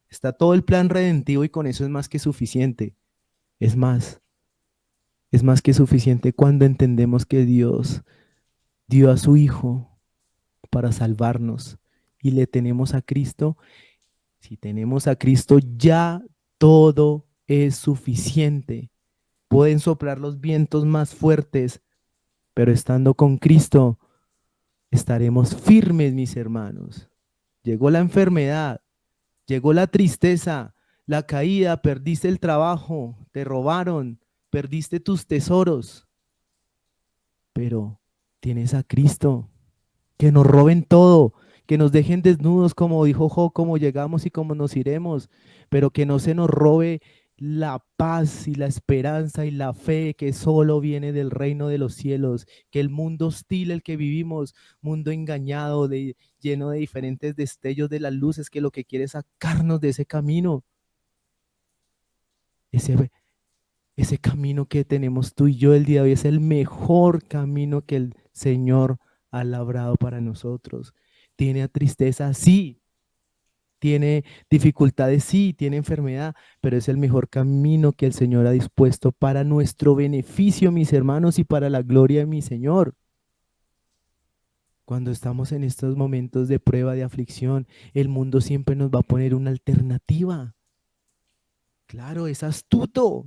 Está todo el plan redentivo y con eso es más que suficiente. Es más que suficiente cuando entendemos que Dios dio a su Hijo para salvarnos y le tenemos a Cristo. Si tenemos a Cristo, ya todo es suficiente. Pueden soplar los vientos más fuertes, pero estando con Cristo estaremos firmes, mis hermanos. Llegó la enfermedad, llegó la tristeza, la caída, perdiste el trabajo, te robaron, perdiste tus tesoros, pero tienes a Cristo. Que nos roben todo, que nos dejen desnudos, como dijo Job, como llegamos y como nos iremos, pero que no se nos robe la paz y la esperanza y la fe que solo viene del reino de los cielos, que el mundo hostil el que vivimos, mundo engañado, lleno de diferentes destellos de las luces, que lo que quiere es sacarnos de ese camino, ese camino que tenemos tú y yo el día de hoy es el mejor camino que el Señor ha labrado para nosotros. Tiene tristeza, sí. Tiene dificultades, sí. Tiene enfermedad, pero es el mejor camino que el Señor ha dispuesto para nuestro beneficio, mis hermanos, y para la gloria de mi Señor. Cuando estamos en estos momentos de prueba, de aflicción, el mundo siempre nos va a poner una alternativa. Claro, es astuto.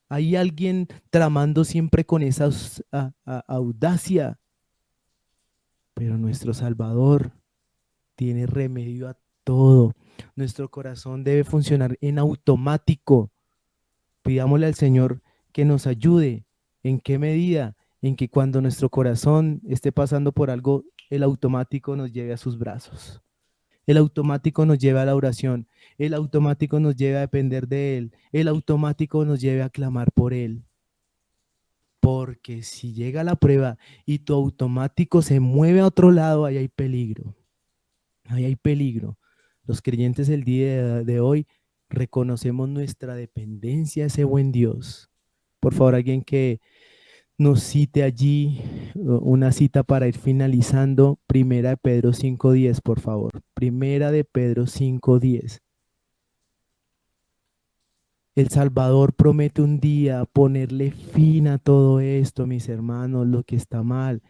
Hay alguien tramando siempre con esa audacia, pero nuestro Salvador tiene remedio a todo. Nuestro corazón debe funcionar en automático. Pidámosle al Señor que nos ayude. ¿En qué medida? En que cuando nuestro corazón esté pasando por algo, el automático nos lleve a sus brazos. El automático nos lleva a la oración. El automático nos lleva a depender de Él. El automático nos lleva a clamar por Él. Porque si llega la prueba y tu automático se mueve a otro lado, ahí hay peligro. Ahí hay peligro. Los creyentes el día de hoy reconocemos nuestra dependencia a ese buen Dios. Por favor, alguien que nos cite allí una cita para ir finalizando. Primera de Pedro 5:10, por favor. Primera de Pedro 5:10. El Salvador promete un día ponerle fin a todo esto, mis hermanos, lo que está mal.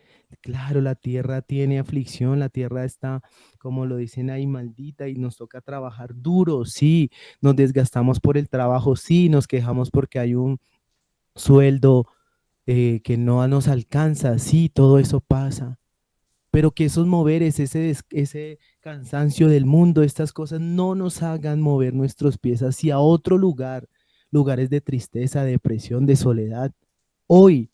Claro, la tierra tiene aflicción, la tierra está, como lo dicen ahí, maldita y nos toca trabajar duro, sí, nos desgastamos por el trabajo, sí, nos quejamos porque hay un sueldo que no nos alcanza, sí, todo eso pasa. Pero que esos moveres, ese cansancio del mundo, estas cosas no nos hagan mover nuestros pies hacia otro lugar, lugares de tristeza, depresión, de soledad. Hoy,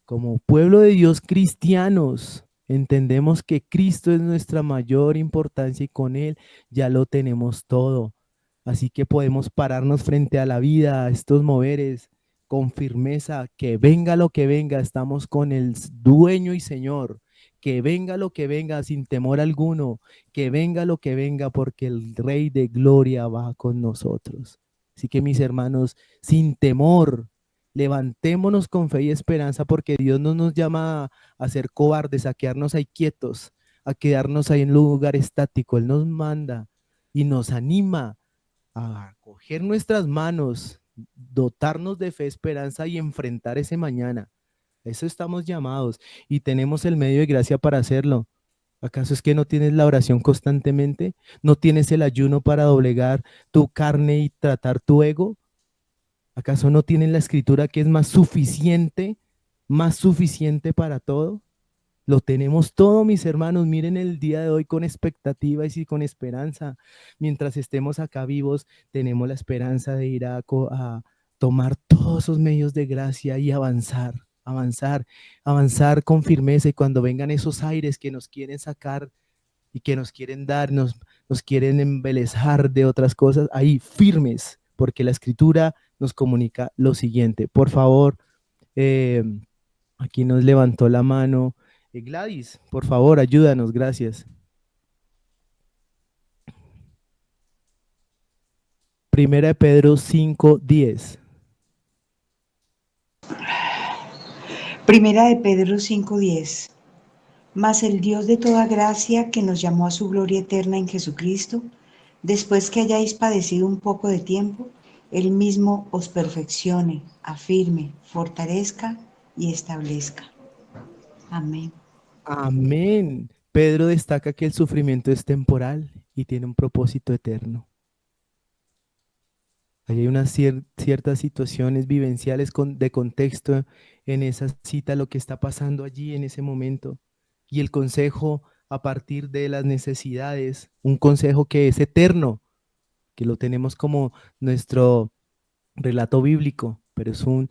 como pueblo de Dios cristianos, entendemos que Cristo es nuestra mayor importancia y con Él ya lo tenemos todo. Así que podemos pararnos frente a la vida, a estos moveres, con firmeza, que venga lo que venga, estamos con el dueño y Señor, que venga lo que venga sin temor alguno, que venga lo que venga porque el Rey de Gloria va con nosotros. Así que mis hermanos, sin temor, levantémonos con fe y esperanza porque Dios no nos llama a ser cobardes, a quedarnos ahí quietos, a quedarnos ahí en un lugar estático. Él nos manda y nos anima a coger nuestras manos, dotarnos de fe, esperanza y enfrentar ese mañana. A eso estamos llamados y tenemos el medio de gracia para hacerlo. ¿Acaso es que no tienes la oración constantemente? ¿No tienes el ayuno para doblegar tu carne y tratar tu ego? ¿Acaso no tienes la escritura que es más suficiente para todo? Lo tenemos todo, mis hermanos. Miren el día de hoy con expectativa y con esperanza. Mientras estemos acá vivos, tenemos la esperanza de ir a tomar todos esos medios de gracia y avanzar, avanzar, avanzar con firmeza. Y cuando vengan esos aires que nos quieren sacar y que nos quieren dar, nos quieren embelezar de otras cosas, ahí firmes, porque la escritura nos comunica lo siguiente. Por favor, eh, aquí nos levantó la mano. Gladys, por favor, ayúdanos, gracias. Primera de Pedro 5:10. Primera de Pedro 5:10. Mas el Dios de toda gracia, que nos llamó a su gloria eterna en Jesucristo, después que hayáis padecido un poco de tiempo, Él mismo os perfeccione, afirme, fortalezca y establezca. Amén. Amén. Pedro destaca que el sufrimiento es temporal y tiene un propósito eterno. Ahí hay unas ciertas situaciones vivenciales de contexto en esa cita, lo que está pasando allí en ese momento. Y el consejo a partir de las necesidades, un consejo que es eterno, que lo tenemos como nuestro relato bíblico, pero es un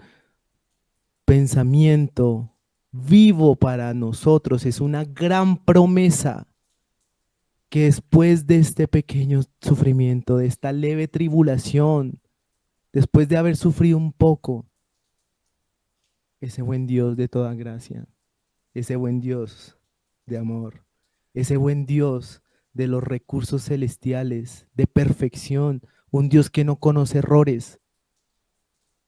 pensamiento vivo para nosotros, es una gran promesa que después de este pequeño sufrimiento, de esta leve tribulación, después de haber sufrido un poco, ese buen Dios de toda gracia, ese buen Dios de amor, ese buen Dios de los recursos celestiales, de perfección, un Dios que no conoce errores,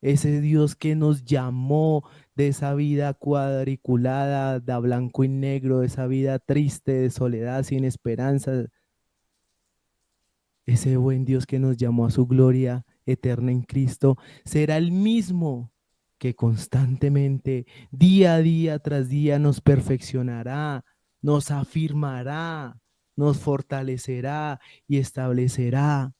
ese Dios que nos llamó de esa vida cuadriculada, de a blanco y negro, de esa vida triste, de soledad, sin esperanza, ese buen Dios que nos llamó a su gloria eterna en Cristo, será el mismo que constantemente, día a día tras día, nos perfeccionará, nos afirmará, nos fortalecerá y establecerá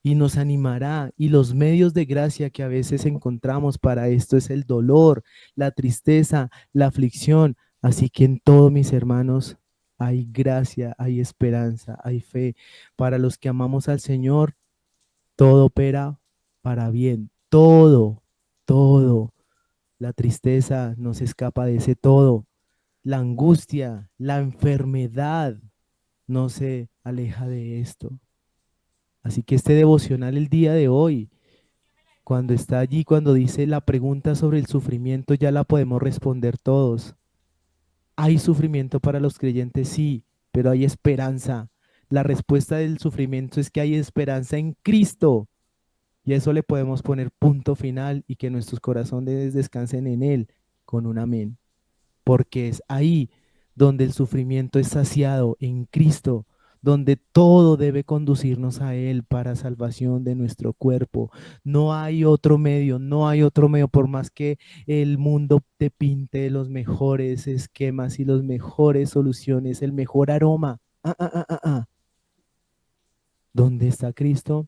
y nos animará. Y los medios de gracia que a veces encontramos para esto es el dolor, la tristeza, la aflicción. Así que en todo, mis hermanos, hay gracia, hay esperanza, hay fe. Para los que amamos al Señor, todo opera para bien. Todo, todo. La tristeza no se escapa de ese todo. La angustia, la enfermedad no se aleja de esto. Así que este devocional el día de hoy, cuando está allí, cuando dice la pregunta sobre el sufrimiento, ya la podemos responder todos. ¿Hay sufrimiento para los creyentes? Sí, pero hay esperanza. La respuesta del sufrimiento es que hay esperanza en Cristo. Y a eso le podemos poner punto final y que nuestros corazones descansen en Él con un amén. Porque es ahí donde el sufrimiento es saciado en Cristo, donde todo debe conducirnos a Él para salvación de nuestro cuerpo. No hay otro medio, no hay otro medio, por más que el mundo te pinte los mejores esquemas y las mejores soluciones, el mejor aroma. Donde está Cristo,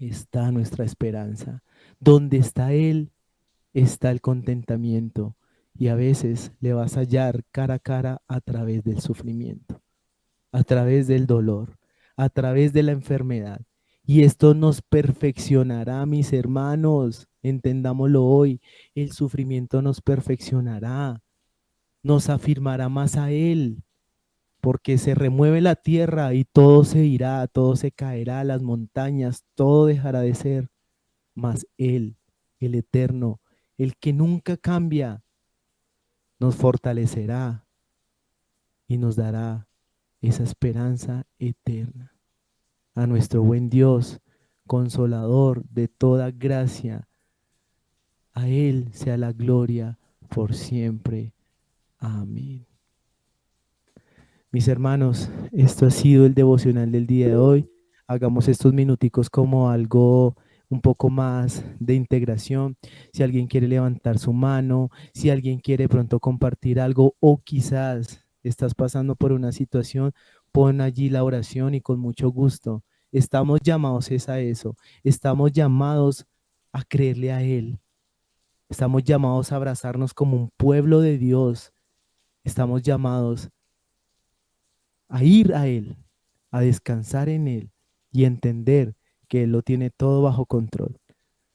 está nuestra esperanza. Donde está Él, está el contentamiento. Y a veces le vas a hallar cara a cara a través del sufrimiento, a través del dolor, a través de la enfermedad. Y esto nos perfeccionará, mis hermanos. Entendámoslo hoy. El sufrimiento nos perfeccionará, nos afirmará más a Él, porque se remueve la tierra y todo se irá, todo se caerá, las montañas, todo dejará de ser, mas Él, el eterno, el que nunca cambia, nos fortalecerá y nos dará esa esperanza eterna. A nuestro buen Dios, consolador de toda gracia, a Él sea la gloria por siempre. Amén. Mis hermanos, esto ha sido el devocional del día de hoy. Hagamos estos minuticos como algo un poco más de integración. Si alguien quiere levantar su mano, si alguien quiere pronto compartir algo o quizás estás pasando por una situación, pon allí la oración y con mucho gusto. Estamos llamados es a eso. Estamos llamados a creerle a Él. Estamos llamados a abrazarnos como un pueblo de Dios. Estamos llamados a ir a Él, a descansar en Él y entender que Él lo tiene todo bajo control.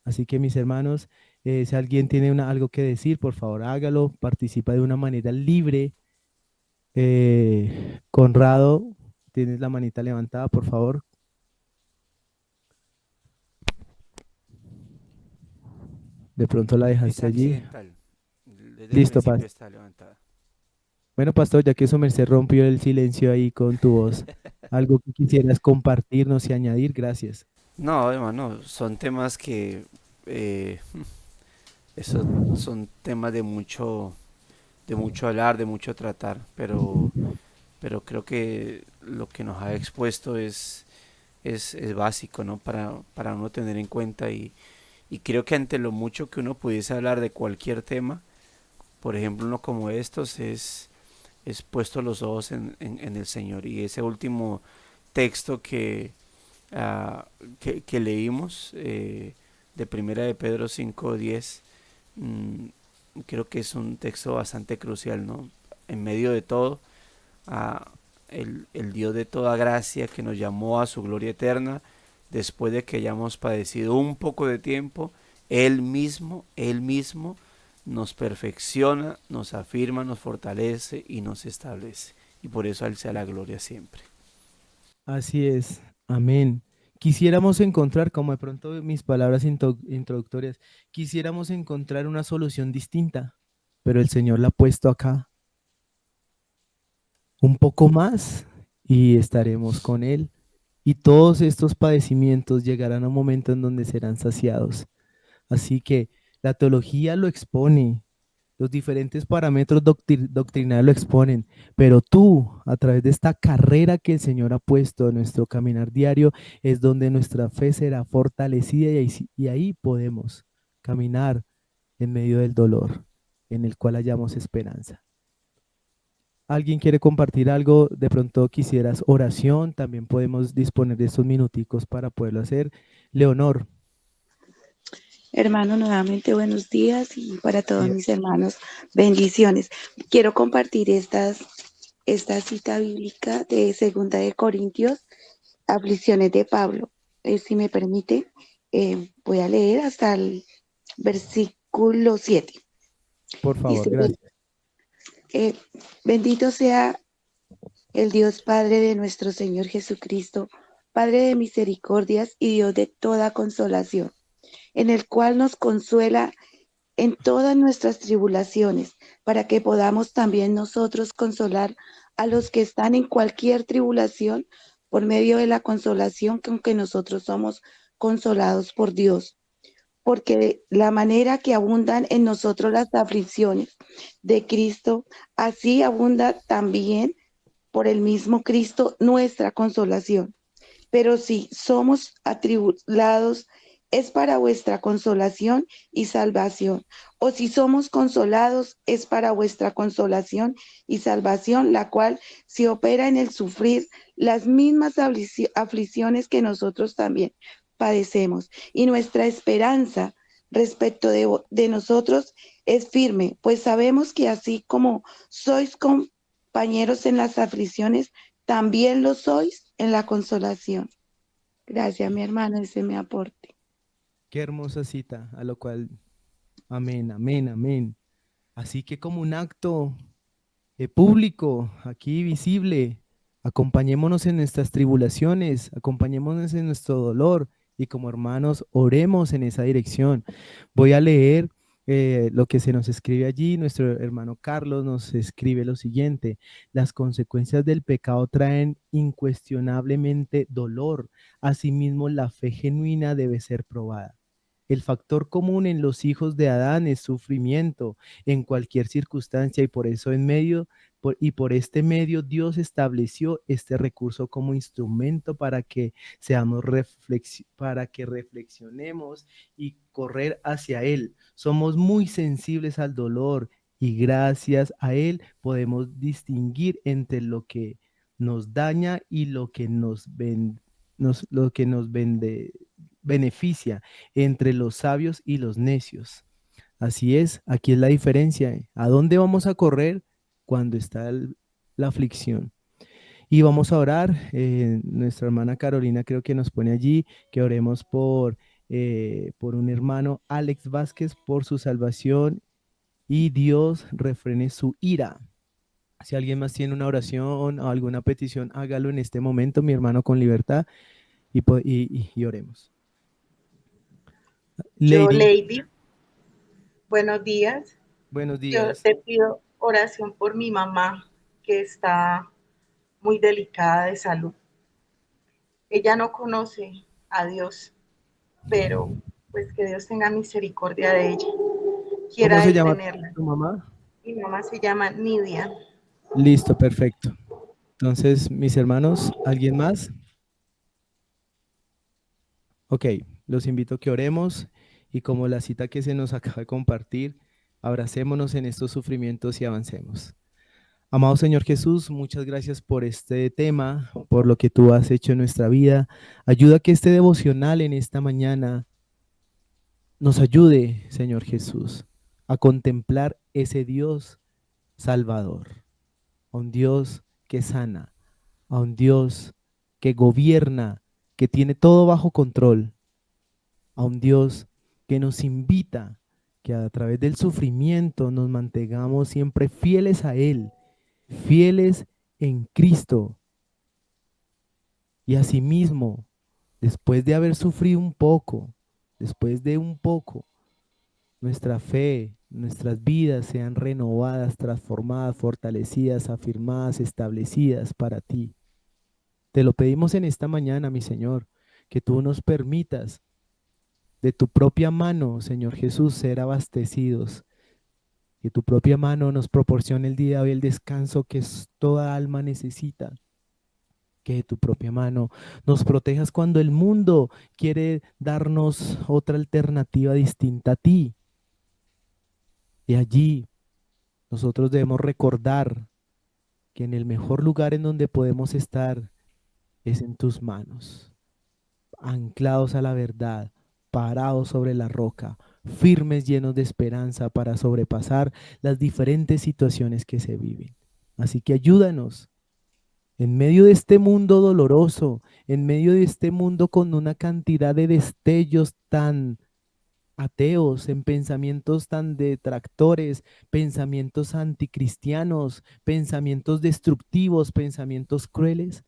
Así que mis hermanos, si alguien tiene algo que decir, por favor hágalo, participa de una manera libre. Conrado, tienes la manita levantada, por favor. De pronto la Es dejaste allí. accidental. Desde el Listo, principio Pastor. está levantada. Bueno, Pastor, ya que su merced rompió el silencio ahí con tu voz, algo que quisieras compartirnos y añadir, gracias. No, hermano, son temas que eh, eso son temas de mucho hablar, de mucho tratar, pero creo que lo que nos ha expuesto es básico, ¿no? Para uno tener en cuenta y creo que ante lo mucho que uno pudiese hablar de cualquier tema, por ejemplo, uno como estos es puesto los ojos en el Señor. Y ese último texto que leímos de Primera de Pedro 5:10, creo que es un texto bastante crucial, ¿no? En medio de todo, a el Dios de toda gracia que nos llamó a su gloria eterna, después de que hayamos padecido un poco de tiempo, Él mismo nos perfecciona, nos afirma, nos fortalece y nos establece. Y por eso a Él sea la gloria siempre. Así es, amén. Quisiéramos encontrar, como de pronto mis palabras introductorias, quisiéramos encontrar una solución distinta, pero el Señor la ha puesto acá un poco más y estaremos con Él. Y todos estos padecimientos llegarán a un momento en donde serán saciados. Así que la teología lo expone, los diferentes parámetros doctrinales lo exponen, pero tú, a través de esta carrera que el Señor ha puesto en nuestro caminar diario, es donde nuestra fe será fortalecida y ahí podemos caminar en medio del dolor, en el cual hallamos esperanza. ¿Alguien quiere compartir algo? De pronto quisieras oración, también podemos disponer de estos minuticos para poderlo hacer. Leonor. Hermano, nuevamente buenos días y para todos Bien. mis hermanos, bendiciones. Quiero compartir esta cita bíblica de 2 Corintios, aflicciones de Pablo. Si me permite, voy a leer hasta el versículo 7. Por favor, Dice, gracias. bendito sea el Dios Padre de nuestro Señor Jesucristo, Padre de misericordias y Dios de toda consolación, en el cual nos consuela en todas nuestras tribulaciones, para que podamos también nosotros consolar a los que están en cualquier tribulación por medio de la consolación con que nosotros somos consolados por Dios, porque la manera que abundan en nosotros las aflicciones de Cristo, así abunda también por el mismo Cristo nuestra consolación. Pero si somos atribulados, es para vuestra consolación y salvación. O si somos consolados, es para vuestra consolación y salvación, la cual se opera en el sufrir las mismas aflicciones que nosotros también padecemos. Y nuestra esperanza respecto de nosotros es firme, pues sabemos que así como sois compañeros en las aflicciones, también lo sois en la consolación. Gracias, mi hermana, ese me aporte. Qué hermosa cita, a lo cual, amén, amén, amén. Así que como un acto público, aquí visible, acompañémonos en nuestras tribulaciones, acompañémonos en nuestro dolor y como hermanos oremos en esa dirección. Voy a leer lo que se nos escribe allí. Nuestro hermano Carlos nos escribe lo siguiente: las consecuencias del pecado traen incuestionablemente dolor. Asimismo, la fe genuina debe ser probada. El factor común en los hijos de Adán es sufrimiento en cualquier circunstancia y por eso por este medio Dios estableció este recurso como instrumento para que para que reflexionemos y correr hacia él. Somos muy sensibles al dolor y gracias a él podemos distinguir entre lo que nos daña y lo que lo que nos beneficia, entre los sabios y los necios. Así es, aquí es la diferencia. ¿A dónde vamos a correr cuando está la aflicción? Y vamos a orar. Nuestra hermana Carolina creo que nos pone allí que oremos por un hermano, Alex Vázquez, por su salvación y Dios refrene su ira. Si alguien más tiene una oración o alguna petición, hágalo en este momento, mi hermano, con libertad y oremos. Yo, Lady, Lady, buenos días. buenos Yo días. te pido oración por mi mamá, que está muy delicada de salud. Ella no conoce a Dios, pero pues que Dios tenga misericordia de ella. ¿Cómo Quiera se Él llama tenerla. tu mamá? Mi mamá se llama Nidia. Listo, perfecto. Entonces, mis hermanos, ¿alguien más? Ok, los invito a que oremos y como la cita que se nos acaba de compartir, abracémonos en estos sufrimientos y avancemos. Amado Señor Jesús, muchas gracias por este tema, por lo que tú has hecho en nuestra vida. Ayuda a que este devocional en esta mañana nos ayude, Señor Jesús, a contemplar ese Dios salvador, a un Dios que sana, a un Dios que gobierna, que tiene todo bajo control, a un Dios que nos invita que a través del sufrimiento nos mantengamos siempre fieles a Él, fieles en Cristo. Y asimismo, después de haber sufrido un poco, después de un poco, nuestra fe, nuestras vidas sean renovadas, transformadas, fortalecidas, afirmadas, establecidas para ti. Te lo pedimos en esta mañana, mi Señor, que tú nos permitas de tu propia mano, Señor Jesús, ser abastecidos. Que tu propia mano nos proporcione el día de hoy el descanso que toda alma necesita. Que de tu propia mano nos protejas cuando el mundo quiere darnos otra alternativa distinta a ti. Y allí nosotros debemos recordar que en el mejor lugar en donde podemos estar es en tus manos, anclados a la verdad, parados sobre la roca, firmes, llenos de esperanza para sobrepasar las diferentes situaciones que se viven. Así que ayúdanos en medio de este mundo doloroso, en medio de este mundo con una cantidad de destellos tan ateos, en pensamientos tan detractores, pensamientos anticristianos, pensamientos destructivos, pensamientos crueles.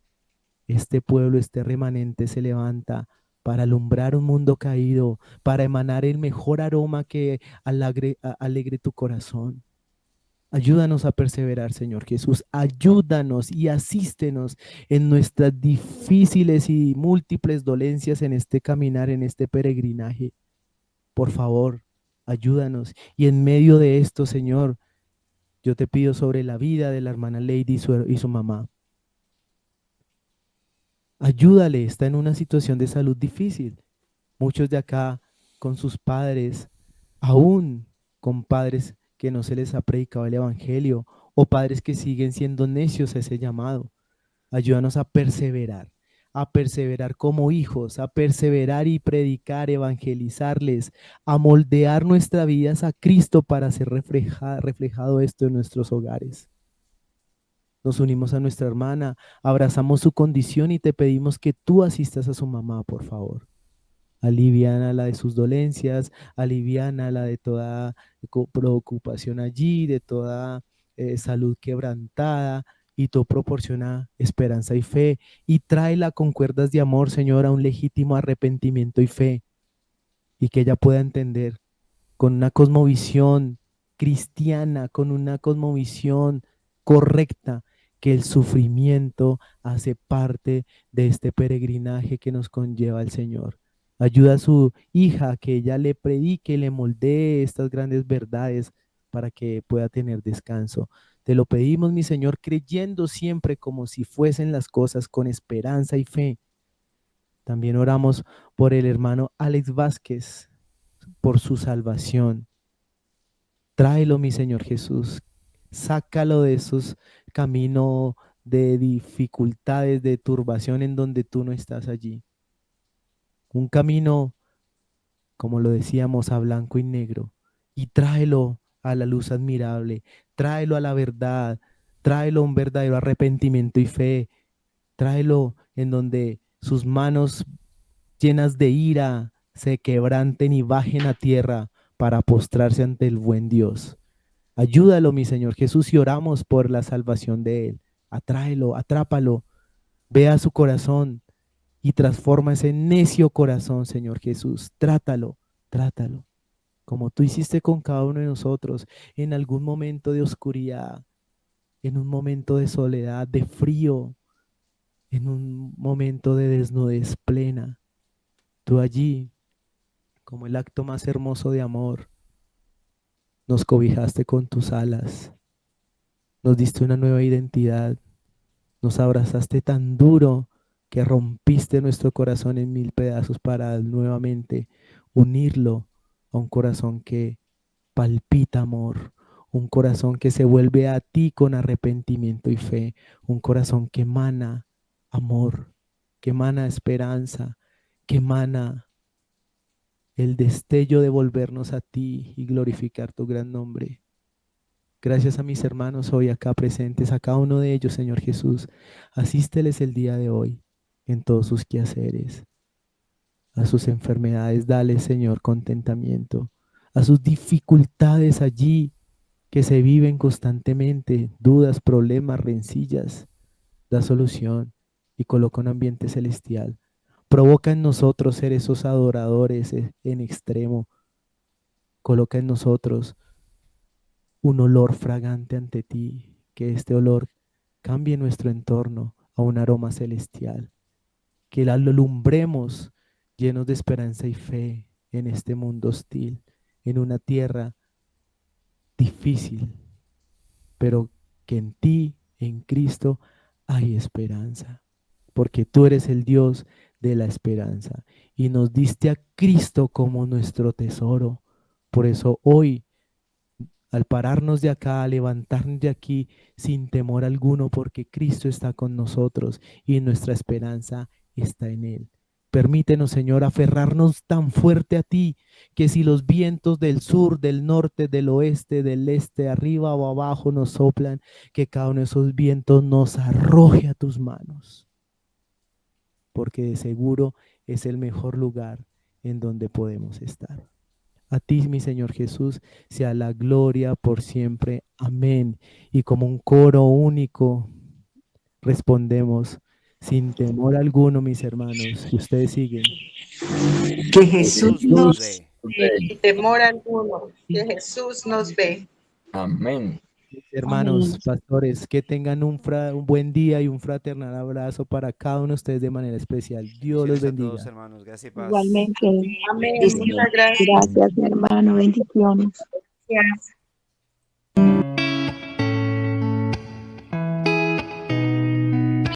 Este pueblo, este remanente se levanta para alumbrar un mundo caído, para emanar el mejor aroma que alegre tu corazón. Ayúdanos a perseverar, Señor Jesús. Ayúdanos y asístenos en nuestras difíciles y múltiples dolencias en este caminar, en este peregrinaje. Por favor, ayúdanos. Y en medio de esto, Señor, yo te pido sobre la vida de la hermana Lady y su mamá. Ayúdale, está en una situación de salud difícil. Muchos de acá con sus padres, aún con padres que no se les ha predicado el evangelio o padres que siguen siendo necios a ese llamado. Ayúdanos a perseverar como hijos, a perseverar y predicar, evangelizarles, a moldear nuestras vidas a Cristo para ser reflejado esto en nuestros hogares. Nos unimos a nuestra hermana, abrazamos su condición y te pedimos que tú asistas a su mamá, por favor. Aliviana la de sus dolencias, aliviana la de toda preocupación allí, de toda salud quebrantada, y tú proporciona esperanza y fe, y tráela con cuerdas de amor, Señor, a un legítimo arrepentimiento y fe, y que ella pueda entender con una cosmovisión cristiana, con una cosmovisión correcta, que el sufrimiento hace parte de este peregrinaje que nos conlleva el Señor. Ayuda a su hija que ella le predique, le moldee estas grandes verdades para que pueda tener descanso. Te lo pedimos, mi Señor, creyendo siempre como si fuesen las cosas con esperanza y fe. También oramos por el hermano Alex Vázquez, por su salvación. Tráelo, mi Señor Jesús. Sácalo de esos caminos de dificultades, de turbación en donde tú no estás allí. Un camino, como lo decíamos, a blanco y negro. Y tráelo a la luz admirable. Tráelo a la verdad. Tráelo a un verdadero arrepentimiento y fe. Tráelo en donde sus manos llenas de ira se quebranten y bajen a tierra para postrarse ante el buen Dios. Ayúdalo, mi Señor Jesús, y oramos por la salvación de él. Atráelo, atrápalo, ve a su corazón y transforma ese necio corazón, Señor Jesús. Trátalo, trátalo, como tú hiciste con cada uno de nosotros en algún momento de oscuridad, en un momento de soledad, de frío, en un momento de desnudez plena. Tú allí, como el acto más hermoso de amor, nos cobijaste con tus alas, nos diste una nueva identidad, nos abrazaste tan duro que rompiste nuestro corazón en 1000 pedazos para nuevamente unirlo a un corazón que palpita amor, un corazón que se vuelve a ti con arrepentimiento y fe, un corazón que emana amor, que emana esperanza, que emana el destello de volvernos a ti y glorificar tu gran nombre. Gracias a mis hermanos hoy acá presentes, a cada uno de ellos, Señor Jesús. Asísteles el día de hoy en todos sus quehaceres. A sus enfermedades, dale, Señor, contentamiento. A sus dificultades allí que se viven constantemente, dudas, problemas, rencillas, da solución y coloca un ambiente celestial. Provoca en nosotros ser esos adoradores en extremo. Coloca en nosotros un olor fragante ante ti, que este olor cambie nuestro entorno a un aroma celestial, que la alumbremos llenos de esperanza y fe en este mundo hostil, en una tierra difícil, pero que en ti, en Cristo, hay esperanza, porque tú eres el Dios de la esperanza y nos diste a Cristo como nuestro tesoro. Por eso hoy, al pararnos de acá, a levantarnos de aquí sin temor alguno, porque Cristo está con nosotros y nuestra esperanza está en Él. Permítenos, Señor, aferrarnos tan fuerte a ti, que si los vientos del sur, del norte, del oeste, del este, arriba o abajo nos soplan, que cada uno de esos vientos nos arroje a tus manos, porque de seguro es el mejor lugar en donde podemos estar. A ti, mi Señor Jesús, sea la gloria por siempre. Amén. Y como un coro único respondemos, sin temor alguno, mis hermanos, que ustedes siguen. Que Jesús Jesús nos nos ve. Sin temor alguno, que Jesús nos ve. Amén. Mis hermanos, pastores, que tengan un buen día y un fraternal abrazo para cada uno de ustedes de manera especial. Dios los Bendiciones a todos, bendiga. hermanos. Gracias y paz. Igualmente. Amén. Bendiciones. Muchas gracias. Gracias, mi hermano. Bendiciones. Gracias.